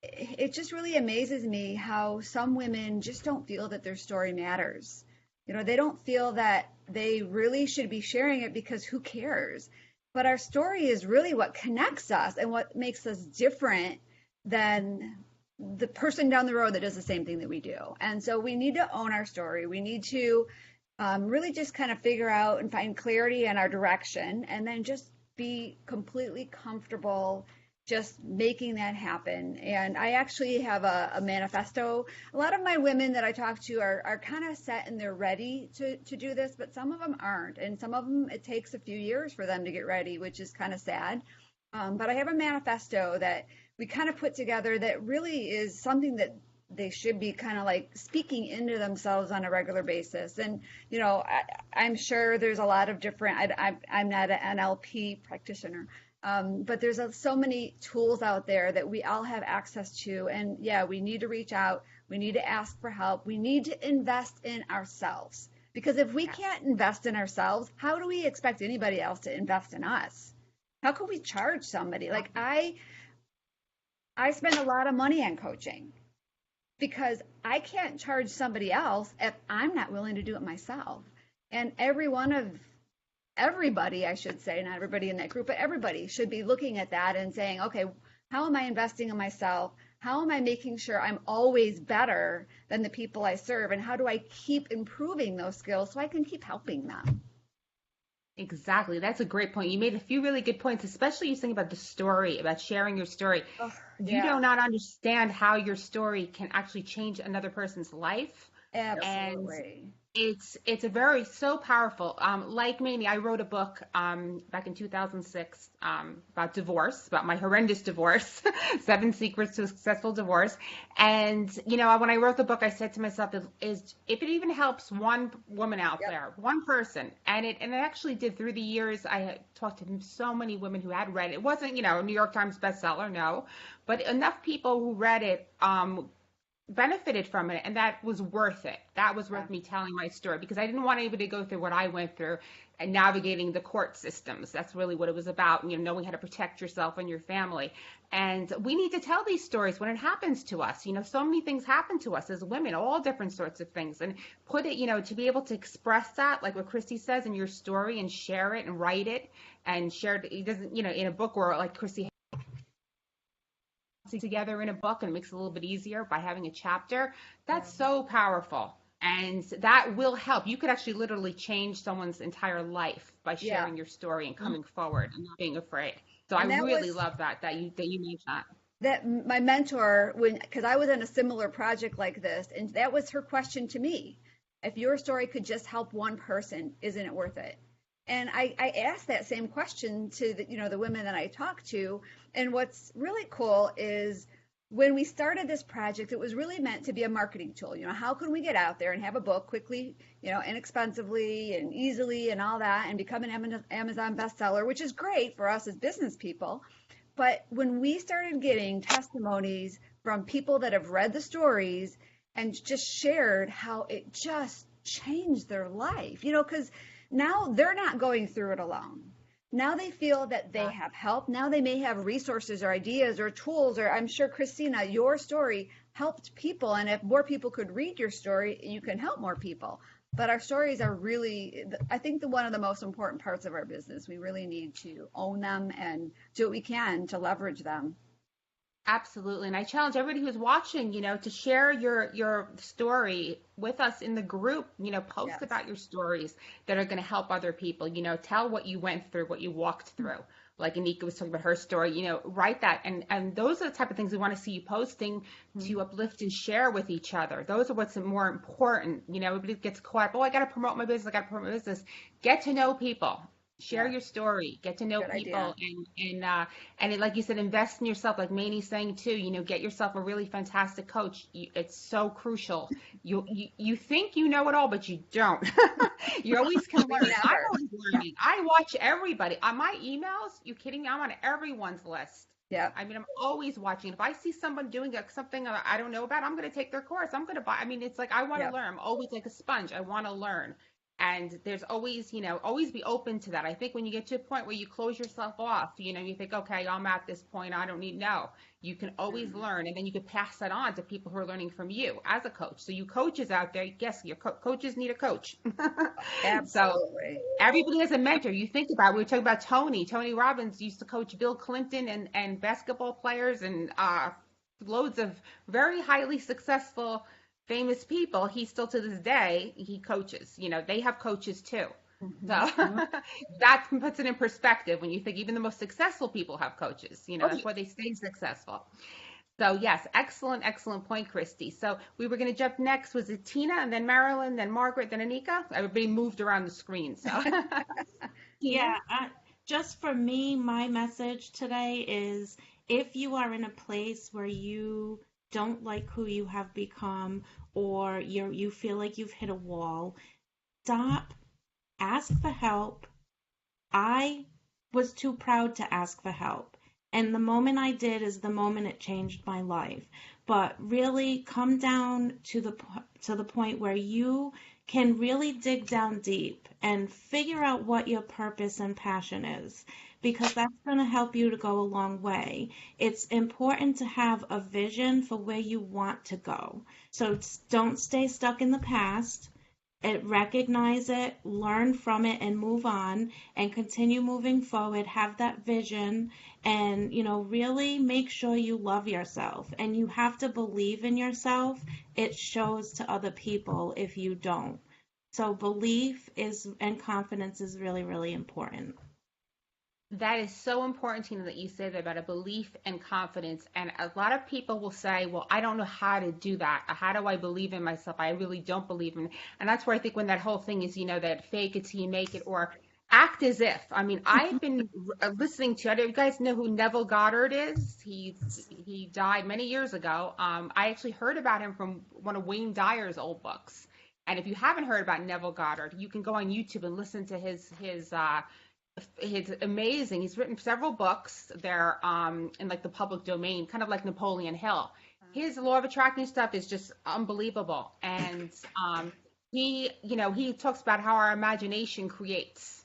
it just really amazes me how some women just don't feel that their story matters. They don't feel that they really should be sharing it because who cares? But our story is really what connects us and what makes us different than the person down the road that does the same thing that we do. And so we need to own our story. We need to really just kind of figure out and find clarity in our direction, and then just be completely comfortable just making that happen. And I actually have a manifesto. A lot of my women that I talk to are kind of set and they're ready to do this, but some of them aren't. And some of them, it takes a few years for them to get ready, which is kind of sad. But I have a manifesto that we kind of put together that really is something that they should be kind of like speaking into themselves on a regular basis. And, I'm sure there's a lot of different, I'm not an NLP practitioner, but there's so many tools out there that we all have access to. And yeah, we need to reach out. We need to ask for help. We need to invest in ourselves, because if we can't invest in ourselves, how do we expect anybody else to invest in us? How can we charge somebody? Like I spend a lot of money on coaching because I can't charge somebody else if I'm not willing to do it myself. And everybody, I should say, not everybody in that group, but everybody should be looking at that and saying, okay, how am I investing in myself? How am I making sure I'm always better than the people I serve? And how do I keep improving those skills so I can keep helping them? Exactly. That's a great point. You made a few really good points, especially you think about the story, about sharing your story. You do not understand how your story can actually change another person's life. Absolutely. And it's a very so powerful. Like Mamie, I wrote a book back in 2006 about divorce, about my horrendous divorce, 7 Secrets to a Successful Divorce. And when I wrote the book, I said to myself, is if it even helps one woman out there, one person, and it actually did. Through the years, I had talked to so many women who had read it. It wasn't a New York Times bestseller, no, but enough people who read it benefited from it, and that was worth it. That was worth me telling my story, because I didn't want anybody to go through what I went through and navigating the court systems. That's really what it was about, knowing how to protect yourself and your family. And we need to tell these stories when it happens to us. So many things happen to us as women, all different sorts of things, and put it, to be able to express that, like what Christy says, in your story, and share it and write it and share it. It doesn't, in a book, or like Christy together in a book, and it makes it a little bit easier by having a chapter. That's so powerful, and that will help. You could actually literally change someone's entire life by sharing your story and coming forward and not being afraid. So I really love that you made that. That my mentor, because I was in a similar project like this, and that was her question to me: if your story could just help one person, isn't it worth it? And I asked that same question to the women that I talked to. And what's really cool is when we started this project, it was really meant to be a marketing tool. How can we get out there and have a book quickly, inexpensively and easily and all that, and become an Amazon bestseller, which is great for us as business people. But when we started getting testimonies from people that have read the stories and just shared how it just changed their life, because now they're not going through it alone. Now they feel that they have help. Now they may have resources or ideas or tools, or I'm sure, Christina, your story helped people. And if more people could read your story, you can help more people. But our stories are really, I think, one of the most important parts of our business. We really need to own them and do what we can to leverage them. Absolutely. And I challenge everybody who's watching, to share your story with us in the group, post about your stories that are going to help other people, tell what you went through, what you walked through. Like Anika was talking about her story, write that. And those are the type of things we want to see you posting to uplift and share with each other. Those are what's more important. Everybody gets caught up, I got to promote my business. Get to know people. Share Yeah. your story, get to know Good people, idea. like you said, invest in yourself. Like Manny's saying too, get yourself a really fantastic coach. It's so crucial. You think you know it all, but you don't. You always can We learn. I'm never. always learning. I watch everybody on my emails. You kidding me? I'm on everyone's list. Yep. I mean, I'm always watching. If I see someone doing something I don't know about, I'm going to take their course. I'm going to buy. I mean, it's like I want to Yep. learn. I'm always like a sponge. I want to learn. And there's always, always be open to that. I think when you get to a point where you close yourself off, you think, okay, I'm at this point. I don't need no. You can always learn, and then you can pass that on to people who are learning from you as a coach. So you coaches out there, yes, your coaches need a coach. So Absolutely. everybody has a mentor. You think about it, we were talking about Tony Robbins used to coach Bill Clinton and basketball players and loads of very highly successful famous people. He still to this day he coaches. They have coaches too. So that puts it in perspective when you think even the most successful people have coaches. That's why they stay successful. So yes, excellent point, Christy. So we were going to jump next. Was it Tina, and then Marilyn, then Margaret, then Anika? Everybody moved around the screen. So Yeah, just for me, my message today is if you are in a place where you don't like who you have become, or you feel like you've hit a wall, stop, ask for help. I was too proud to ask for help. And the moment I did is the moment it changed my life. But really come down to the point where you can really dig down deep and figure out what your purpose and passion is, because that's going to help you to go a long way. It's important to have a vision for where you want to go. So don't stay stuck in the past. Recognize it, learn from it, and move on, and continue moving forward. Have that vision, and really make sure you love yourself. And you have to believe in yourself. It shows to other people if you don't. So belief and confidence is really, really important. that is so important, Tina, that you say that about a belief and confidence. And a lot of people will say, well, I don't know how to do that. How do I believe in myself? I really don't believe in. And that's where I think when that whole thing is, that fake it till you make it, or act as if. I mean, I've been listening to, you guys know who Neville Goddard is? He died many years ago. I actually heard about him from one of Wayne Dyer's old books. And if you haven't heard about Neville Goddard, you can go on YouTube and listen to his amazing. He's written several books. They're in like the public domain, kind of like Napoleon Hill. His law of attracting stuff is just unbelievable. And he talks about how our imagination creates.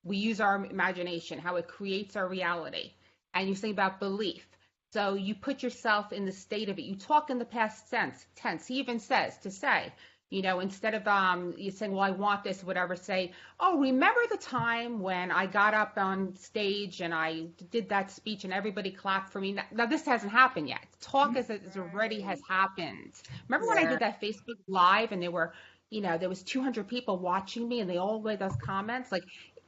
We use our imagination, how it creates our reality. And you think about belief. So you put yourself in the state of it. You talk in the past tense. He even says to say, instead of you saying, well, I want this, whatever, say, oh, remember the time when I got up on stage and I did that speech and everybody clapped for me. Now this hasn't happened yet. Talk as it already has happened. Remember when I did that Facebook Live and there was 200 people watching me and they all made those comments? Like,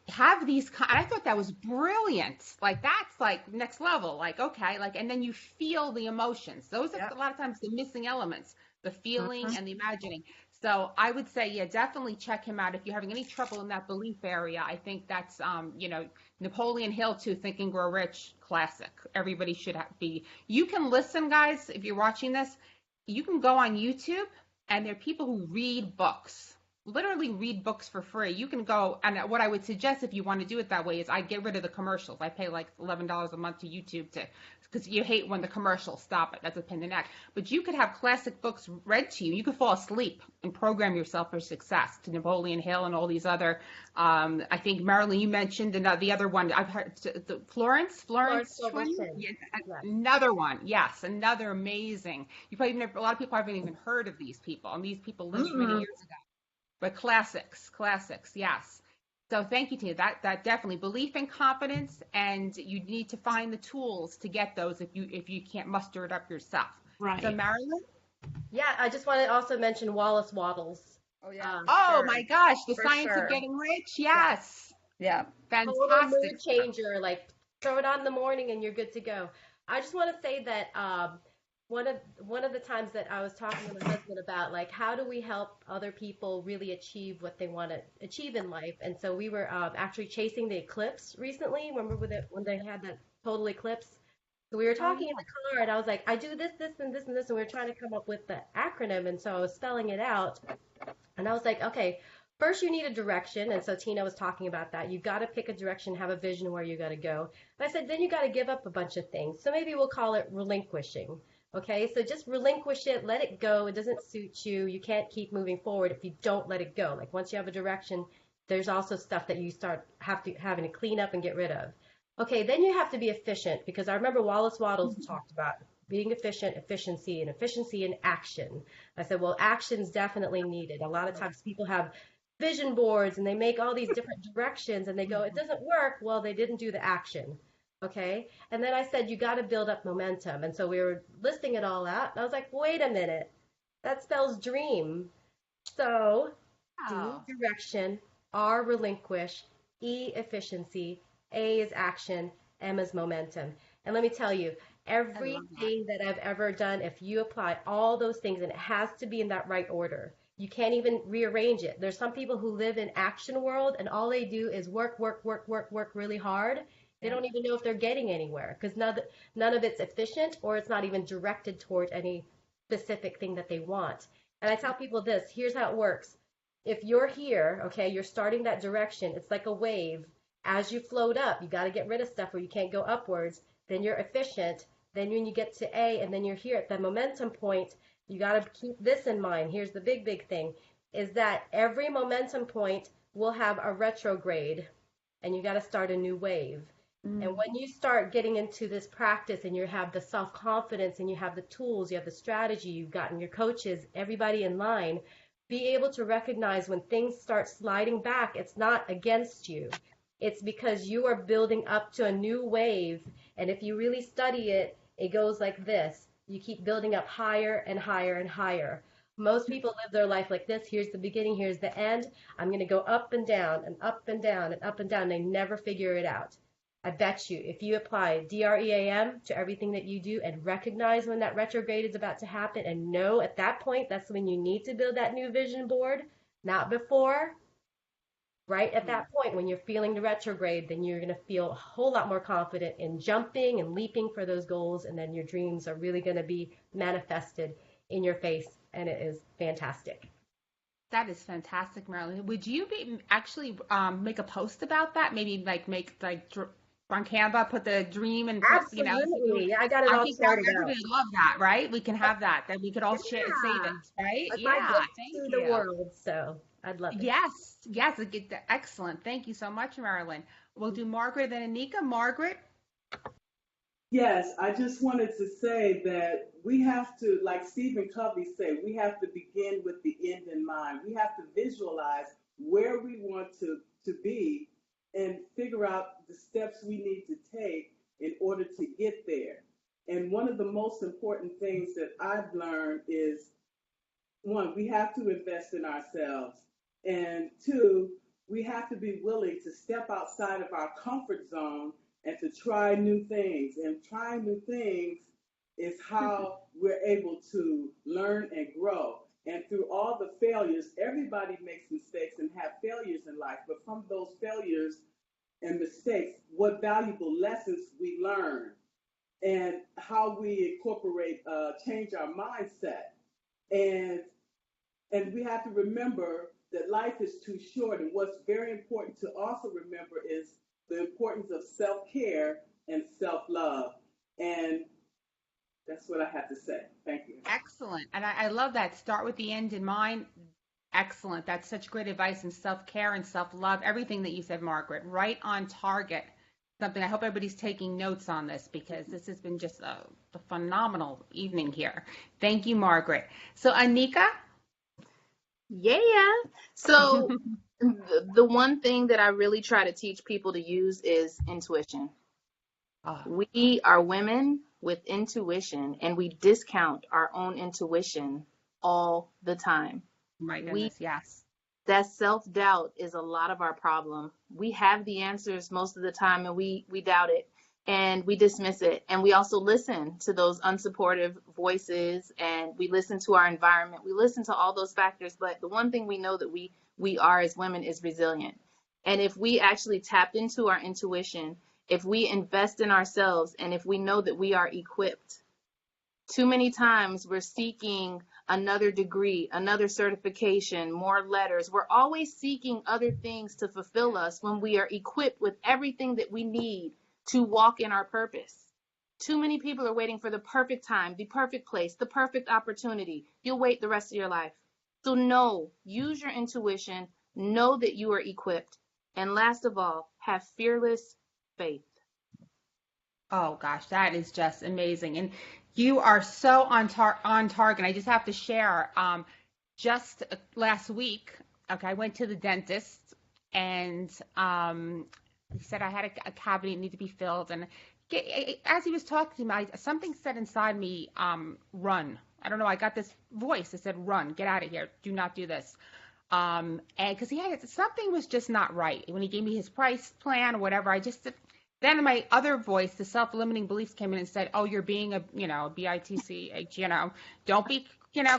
have these, I thought that was brilliant. Like, that's like next level. Like, okay, like, and then you feel the emotions. Those are a lot of times the missing elements, the feeling and the imagining. So I would say, yeah, definitely check him out if you're having any trouble in that belief area. I think that's, Napoleon Hill too, Think and Grow Rich, classic. Everybody should be. You can listen, guys, if you're watching this, you can go on YouTube and there are people who read books, literally read books for free. You can go, and what I would suggest if you want to do it that way is I get rid of the commercials. I pay like $11 a month to YouTube because you hate when the commercials stop it. That's a pain in the neck. But you could have classic books read to you. You could fall asleep and program yourself for success, to Napoleon Hill and all these other, I think, Marilyn, you mentioned the other one. I've heard Florence Scovel-Shinn. Yes, another one. Yes, another amazing. A lot of people haven't even heard of these people, and these people lived many years ago. But classics, yes. So thank you, Tina. That definitely belief and confidence, and you need to find the tools to get those if you can't muster it up yourself. Right. So Marilyn? Yeah, I just want to also mention Wallace Wattles. Oh yeah. Oh my gosh, the For science sure. of getting rich. Yes. Yeah. Total Fantastic. mood changer. Like, throw it on in the morning and you're good to go. I just want to say that one of the times that I was talking to my husband about like how do we help other people really achieve what they want to achieve in life, and so we were actually chasing the eclipse recently. Remember when they had that total eclipse? So we were Oh, talking in yeah. the car, and I was like, I do this, this, and this, and this, and we were trying to come up with the acronym, and so I was spelling it out, and I was like, okay, first you need a direction, and so Tina was talking about that. You got to pick a direction, have a vision where you got to go. And I said, then you got to give up a bunch of things. So maybe we'll call it relinquishing. Okay, so just relinquish it, let it go. It doesn't suit you. You can't keep moving forward if you don't let it go. Like once you have a direction, there's also stuff that you start having to clean up and get rid of. Okay, then you have to be efficient because I remember Wallace Wattles talked about being efficient, efficiency, and efficiency in action. I said, well, action's definitely needed. A lot of times people have vision boards and they make all these different directions and they go, it doesn't work. Well, they didn't do the action. Okay. And then I said, you got to build up momentum. And so we were listing it all out. And I was like, wait a minute. That spells dream. So D, Oh, direction, R, relinquish, E, efficiency, A is action, M is momentum. And let me tell you, I love that. everything that I've ever done, if you apply all those things, and it has to be in that right order, you can't even rearrange it. There's some people who live in action world and all they do is work, work, work, work, work really hard. They Yeah. don't even know if they're getting anywhere because none of it's efficient or it's not even directed toward any specific thing that they want. And I tell people this, here's how it works. If you're here, okay, you're starting that direction, it's like a wave. As you float up, you got to get rid of stuff where you can't go upwards. Then you're efficient. Then when you get to A and then you're here at the momentum point, you got to keep this in mind. Here's the big, big thing is that every momentum point will have a retrograde and you got to start a new wave. And when you start getting into this practice and you have the self-confidence and you have the tools, you have the strategy, you've gotten your coaches, everybody in line, be able to recognize when things start sliding back, it's not against you. It's because you are building up to a new wave. And if you really study it, it goes like this. You keep building up higher and higher and higher. Most people live their life like this. Here's the beginning, here's the end. I'm going to go up and down and up and down and up and down. They never figure it out. I bet you if you apply DREAM to everything that you do and recognize when that retrograde is about to happen and know at that point that's when you need to build that new vision board, not before, right at that point when you're feeling the retrograde, then you're going to feel a whole lot more confident in jumping and leaping for those goals, and then your dreams are really going to be manifested in your face, and it is fantastic. That is fantastic, Marilyn. Would you be actually make a post about that? Maybe like make like on Canva, put the dream and put, Absolutely. I got it I all think sorted out. everybody would love that, right? We can have that. Then we could all share, save Yeah. it, right? Like my Yeah, gift thank to you. the world, so I'd love it. Yes, yes, excellent. Thank you so much, Marilyn. We'll do Margaret and Anika. Margaret. Yes, I just wanted to say that we have to, like Stephen Covey said, we have to begin with the end in mind. We have to visualize where we want to be and figure out the steps we need to take in order to get there. And one of the most important things that I've learned is one, we have to invest in ourselves. And two, we have to be willing to step outside of our comfort zone and to try new things. And trying new things is how we're able to learn and grow. And through all the failures, everybody makes mistakes and have failures in life. But from those failures and mistakes, what valuable lessons we learn and how we incorporate, change our mindset. And and we have to remember that life is too short. And what's very important to also remember is the importance of self-care and self-love. And that's what I have to say. Thank you. Excellent. And I love that. Start with the end in mind. Excellent. That's such great advice in self-care and self-love. Everything that you said, Margaret, right on target. Something I hope everybody's taking notes on this because this has been just a phenomenal evening here. Thank you, Margaret. So, Anika? Yeah. So the one thing that I really try to teach people to use is intuition. Oh, We are women with intuition, and we discount our own intuition all the time. my We goodness, yes. That self-doubt is a lot of our problem. We have the answers most of the time, and we doubt it. and we dismiss it. And we also listen to those unsupportive voices, and we listen to our environment. We listen to all those factors. But the one thing we know that we are as women is resilient. And if we actually tap into our intuition, if we invest in ourselves, and if we know that we are equipped, too many times we're seeking another degree, another certification, more letters. We're always seeking other things to fulfill us when we are equipped with everything that we need to walk in our purpose. Too many people are waiting for the perfect time, the perfect place, the perfect opportunity. You'll wait the rest of your life. So no, use your intuition, know that you are equipped, and last of all, have fearless faith. Oh gosh, that is just amazing. And you are so on target. I just have to share, just last week, okay, I went to the dentist, and he said I had a cavity that needed to be filled. And as he was talking to me, something said inside me, run. I don't know, I got this voice that said, run, get out of here, do not do this. And because something was just not right. When he gave me his price plan or whatever, then my other voice, the self-limiting beliefs, came in and said, oh, you're being a, BITCH, don't be,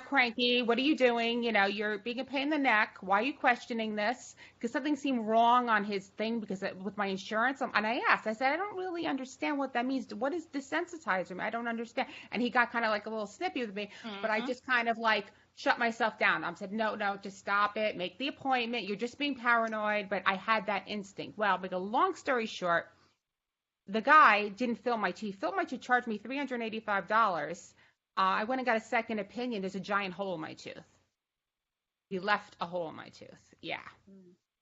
cranky. What are you doing? You're being a pain in the neck. Why are you questioning this? Because something seemed wrong on his thing with my insurance. And I asked, I said, I don't really understand what that means. What is desensitizer? I don't understand. And he got kind of like a little snippy with me, but I just kind of like shut myself down. I said, no, just stop it. Make the appointment. You're just being paranoid. But I had that instinct. Well, make a long story short, the guy didn't fill my teeth. Filled my teeth, charged me $385. I went and got a second opinion. There's a giant hole in my tooth. He left a hole in my tooth. Yeah.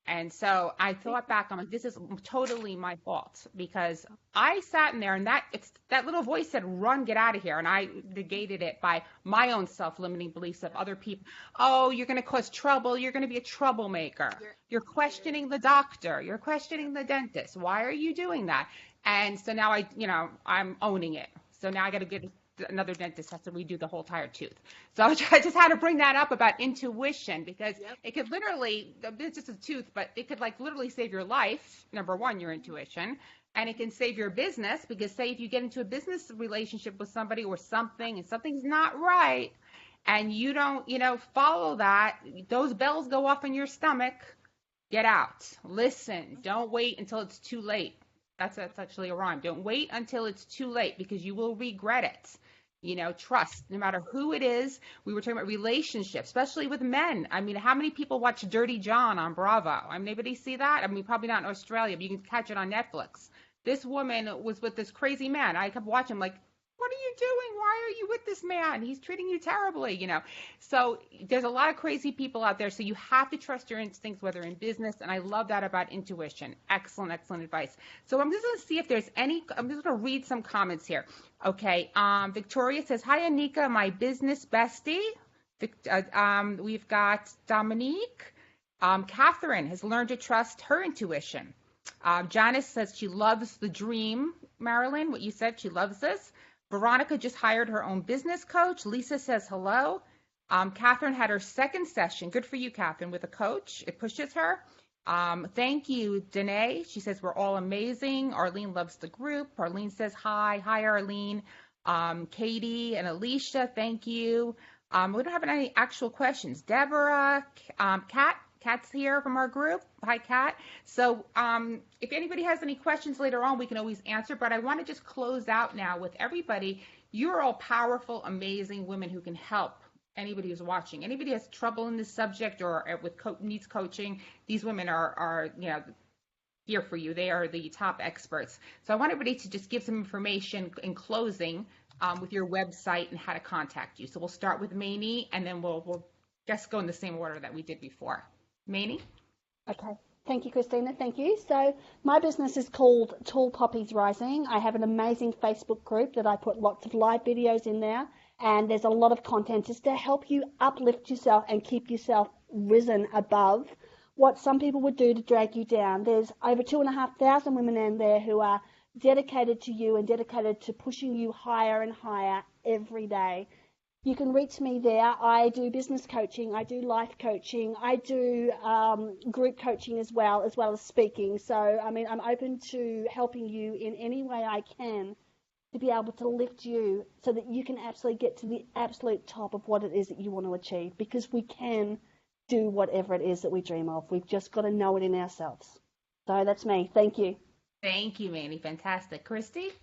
And so I thought back, I'm like, this is totally my fault, because I sat in there and that little voice said, run, get out of here. And I negated it by my own self-limiting beliefs of other people. Oh, you're going to cause trouble. You're going to be a troublemaker. You're questioning the doctor. You're questioning the dentist. Why are you doing that? And so now I'm owning it. So now I got to get another dentist has to redo the whole entire tooth. So I just had to bring that up about intuition, because it could literally, it's just a tooth, but it could like literally save your life. Number one, your intuition, and it can save your business, because say if you get into a business relationship with somebody or something and something's not right and you don't, follow that, those bells go off in your stomach. Get out. Listen. Don't wait until it's too late. That's actually a rhyme. Don't wait until it's too late, because you will regret it. Trust, no matter who it is. We were talking about relationships, especially with men. I mean, how many people watch Dirty John on Bravo? Anybody see that? Probably not in Australia, but you can catch it on Netflix. This woman was with this crazy man. I kept watching him like, what are you doing? Why are you with this man? He's treating you terribly, So there's a lot of crazy people out there. So you have to trust your instincts, whether in business. And I love that about intuition. Excellent, excellent advice. So I'm just going to see if there's I'm just going to read some comments here. Okay. Victoria says, hi, Anika, my business bestie. We've got Dominique. Catherine has learned to trust her intuition. Janice says she loves the dream. Marilyn, what you said, she loves this. Veronica just hired her own business coach. Lisa says hello. Catherine had her second session. Good for you, Catherine, with a coach. It pushes her. Thank you, Danae. She says we're all amazing. Arlene loves the group. Arlene says hi. Hi, Arlene. Katie and Alicia, thank you. We don't have any actual questions. Deborah, Kat's here from our group. Hi, Kat. So if anybody has any questions later on, we can always answer. But I want to just close out now with everybody. You're all powerful, amazing women who can help anybody who's watching. Anybody has trouble in this subject or needs coaching, these women are here for you. They are the top experts. So I want everybody to just give some information in closing with your website and how to contact you. So we'll start with Mamie, and then we'll just go in the same order that we did before. Mamie? Okay. Thank you, Christina. Thank you. So my business is called Tall Poppies Rising. I have an amazing Facebook group that I put lots of live videos in there, and there's a lot of content just to help you uplift yourself and keep yourself risen above what some people would do to drag you down. There's over 2,500 women in there who are dedicated to you and dedicated to pushing you higher and higher every day. You can reach me there. I do business coaching, I do life coaching, I do group coaching as well as speaking. So, I mean, I'm open to helping you in any way I can to be able to lift you so that you can actually get to the absolute top of what it is that you want to achieve, because we can do whatever it is that we dream of. We've just got to know it in ourselves. So that's me. Thank you. Thank you, Manny. Fantastic. Christy?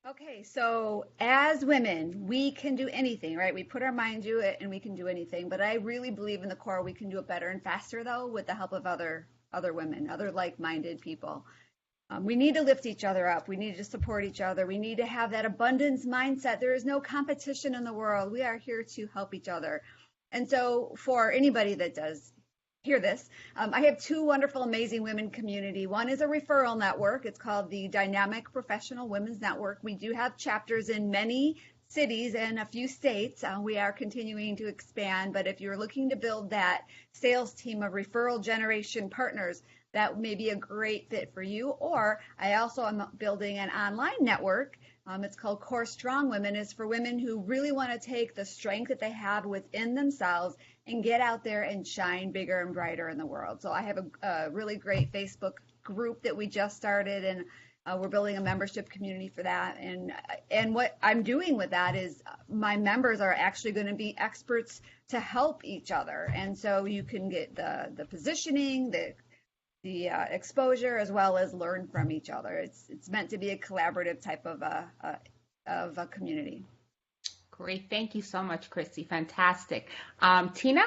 Okay, so as women, we can do anything, right? We put our mind to it and we can do anything. But I really believe in the core we can do it better and faster, though, with the help of other women, other like-minded people. We need to lift each other up. We need to support each other. We need to have that abundance mindset. There is no competition in the world. We are here to help each other. And so for anybody that does hear this, I have two wonderful, amazing women community. One is a referral network. It's called the Dynamic Professional Women's Network. We do have chapters in many cities and a few states. We are continuing to expand, but if you're looking to build that sales team of referral generation partners, that may be a great fit for you. Or I also am building an online network. It's called Core Strong Women. It's for women who really want to take the strength that they have within themselves and get out there and shine bigger and brighter in the world. So I have a really great Facebook group that we just started, and we're building a membership community for that. And what I'm doing with that is my members are actually going to be experts to help each other. And so you can get the positioning, the exposure, as well as learn from each other. It's meant to be a collaborative type of a community. Great. Thank you so much, Christy. Fantastic. Tina?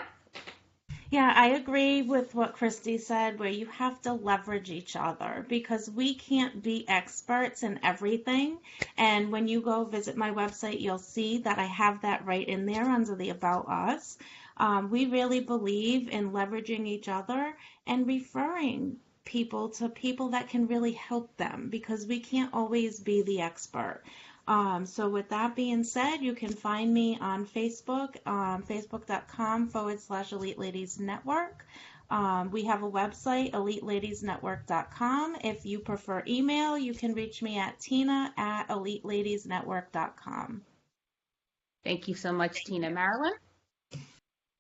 Yeah, I agree with what Christy said, where you have to leverage each other because we can't be experts in everything. And when you go visit my website, you'll see that I have that right in there under the About Us. We really believe in leveraging each other and referring people to people that can really help them because we can't always be the expert. So with that being said, you can find me on Facebook, facebook.com/Elite Ladies Network. We have a website, eliteladiesnetwork.com. If you prefer email, you can reach me at tina@eliteladiesnetwork.com. Thank you so much, Tina. Marilyn?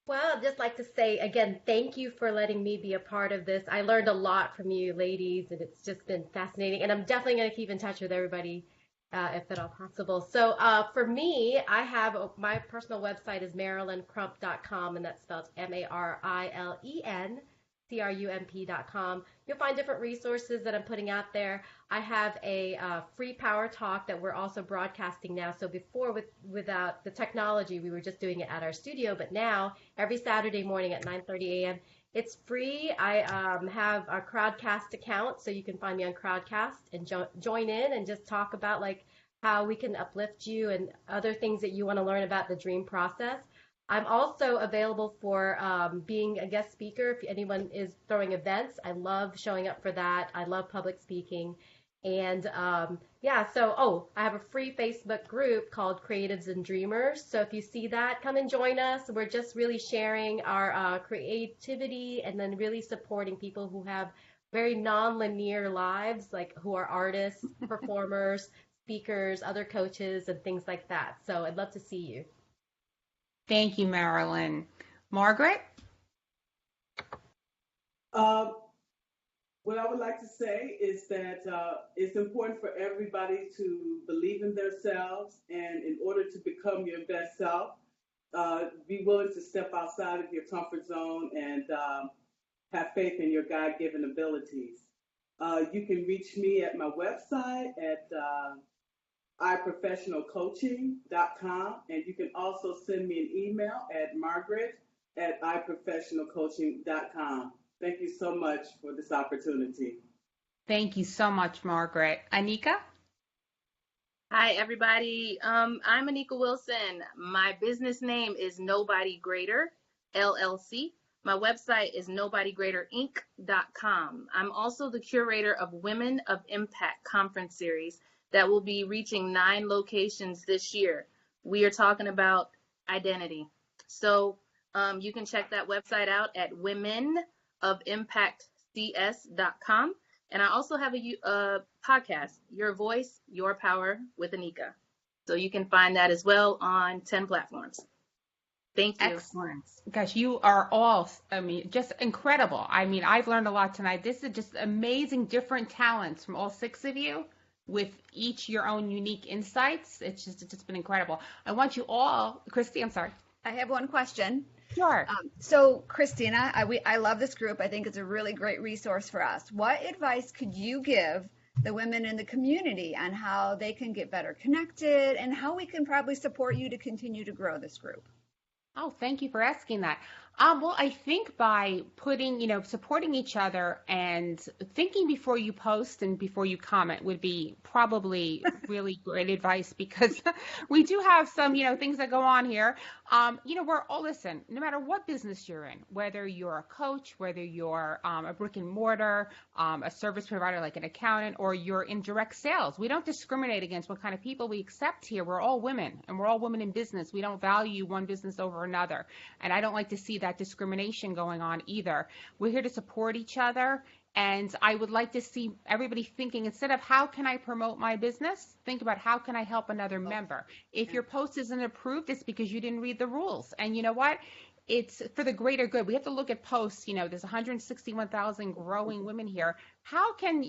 Well, I'd just like to say again, thank you for letting me be a part of this. I learned a lot from you ladies, and it's just been fascinating. And I'm definitely going to keep in touch with everybody if at all possible. So for me, I have my personal website is marilyncrump.com, and that's spelled MARILENCRUMP.com. You'll find different resources that I'm putting out there. I have a free power talk that we're also broadcasting now. So before, without the technology, we were just doing it at our studio, but now every Saturday morning at 9:30 a.m. It's free. I have a Crowdcast account, so you can find me on Crowdcast and join in and just talk about like how we can uplift you and other things that you want to learn about the dream process. I'm also available for being a guest speaker if anyone is throwing events. I love showing up for that. I love public speaking. And I have a free Facebook group called Creatives and Dreamers. So if you see that, come and join us. We're just really sharing our creativity and then really supporting people who have very non-linear lives, like who are artists, performers, speakers, other coaches, and things like that. So I'd love to see you. Thank you, Marilyn. Margaret? What I would like to say is that it's important for everybody to believe in themselves, and in order to become your best self, be willing to step outside of your comfort zone and have faith in your God-given abilities. You can reach me at my website at iprofessionalcoaching.com, and you can also send me an email at margaret@iprofessionalcoaching.com. Thank you so much for this opportunity. Thank you so much, Margaret. Anika? Hi, everybody. I'm Anika Wilson. My business name is Nobody Greater, LLC. My website is nobodygreaterinc.com. I'm also the curator of Women of Impact conference series that will be reaching 9 locations this year. We are talking about identity. So you can check that website out at womenofimpactcs.com. And I also have a podcast, Your Voice, Your Power with Anika. So you can find that as well on 10 platforms. Thank you. Excellent. Gosh, you are all, I mean, just incredible. I mean, I've learned a lot tonight. This is just amazing, different talents from all six of you with each your own unique insights. It's just been incredible. I want you all, Christy, I'm sorry. I have one question. Sure. So, Christina, I love this group. I think it's a really great resource for us. What advice could you give the women in the community on how they can get better connected and how we can probably support you to continue to grow this group? Oh, thank you for asking that. Well, I think by putting, supporting each other and thinking before you post and before you comment would be probably really great advice, because we do have some, things that go on here. We're all, listen, no matter what business you're in, whether you're a coach, whether you're a brick and mortar, a service provider like an accountant, or you're in direct sales, we don't discriminate against what kind of people we accept here. We're all women, and we're all women in business. We don't value one business over another. And I don't like to see that discrimination going on either. We're here to support each other. And I would like to see everybody thinking, instead of how can I promote my business, think about how can I help another member. If your post isn't approved, it's because you didn't read the rules. And you know what? It's for the greater good. We have to look at posts. There's 161,000 growing women here.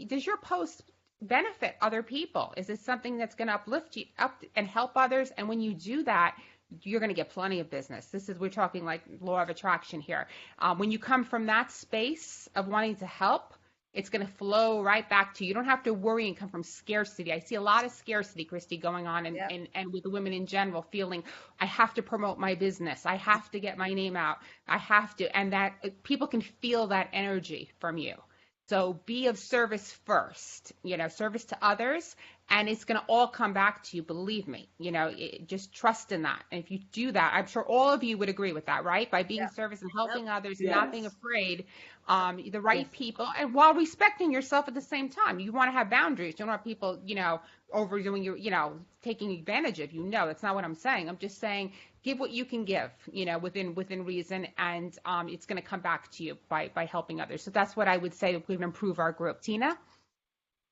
Does your post benefit other people? Is it something that's going to uplift you up and help others? And when you do that, you're going to get plenty of business. We're talking like law of attraction here. When you come from that space of wanting to help, it's going to flow right back to you. You don't have to worry and come from scarcity. I see a lot of scarcity, Christy, going on and with the women in general, feeling I have to promote my business. I have to get my name out. I have to. And that people can feel that energy from you. So be of service first, service to others, and it's going to all come back to you. Believe me, just trust in that. And if you do that, I'm sure all of you would agree with that, right? By being of service and helping others and not being afraid, the right people, and while respecting yourself at the same time. You want to have boundaries. You don't want people, overdoing your, taking advantage of you. No, that's not what I'm saying. I'm just saying give what you can give, within reason, and it's going to come back to you by helping others. So that's what I would say would improve our group. Tina?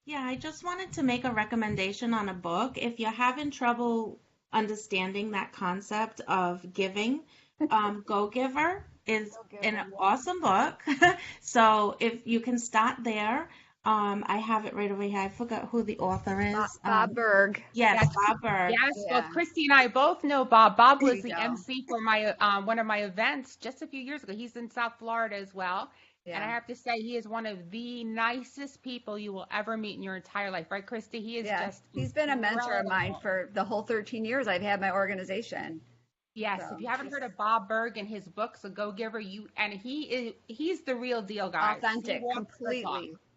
Yeah, I just wanted to make a recommendation on a book. If you're having trouble understanding that concept of giving, Go Giver is an awesome book. So if you can start there. I have it right over here. I forgot who the author is. Bob Berg. Yes, Bob Berg. Yes, well, Christy and I both know Bob. Bob was the MC for my one of my events just a few years ago. He's in South Florida as well. Yeah. And I have to say, he is one of the nicest people you will ever meet in your entire life. Right, Christy? He is just he's been a mentor of mine for the whole 13 years I've had my organization. Yes, so, if you haven't heard of Bob Berg and his books, A Go Giver, he's the real deal, guys. Authentic,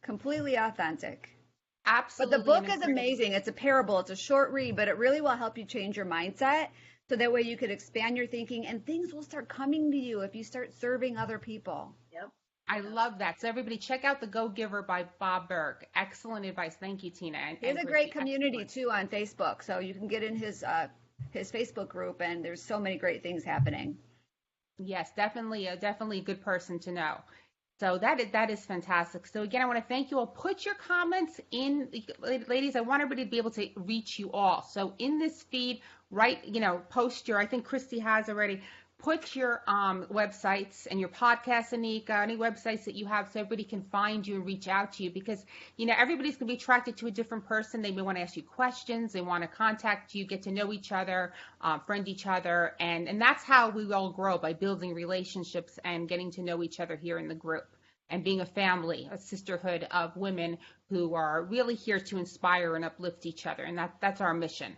completely authentic. Absolutely. But the book is amazing. It's a parable. It's a short read, but it really will help you change your mindset. So that way you could expand your thinking and things will start coming to you if you start serving other people. Yep. I love that. So everybody check out The Go Giver by Bob Berg. Excellent advice. Thank you, Tina. He has a great community too on Facebook. So you can get in his Facebook group and there's so many great things happening. Yes, definitely a good person to know. So that is fantastic. So again, I want to thank you all. Put your comments in, ladies. I want everybody to be able to reach you all. So in this feed, post I think Christy has already. Put your websites and your podcasts, Anika, any websites that you have, so everybody can find you and reach out to you, because everybody's going to be attracted to a different person. They may want to ask you questions. They want to contact you, get to know each other, friend each other, and that's how we all grow, by building relationships and getting to know each other here in the group and being a family, a sisterhood of women who are really here to inspire and uplift each other, and that's our mission.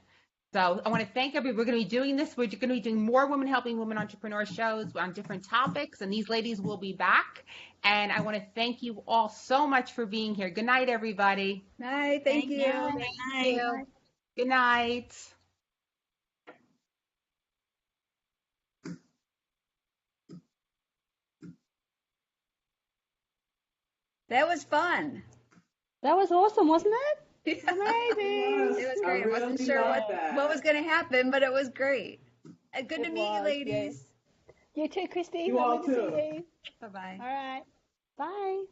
So I want to thank everybody. We're going to be doing this. We're going to be doing more Women Helping Women Entrepreneur shows on different topics, and these ladies will be back. And I want to thank you all so much for being here. Good night, everybody. Night. Thank you. Thank you. Good night. That was fun. That was awesome, wasn't it? Amazing. It was great. I wasn't sure what was going to happen, but it was great. Good to meet you, ladies. Yes. You too, Christy. You all Lovely to too. see you. Bye-bye. All right. Bye.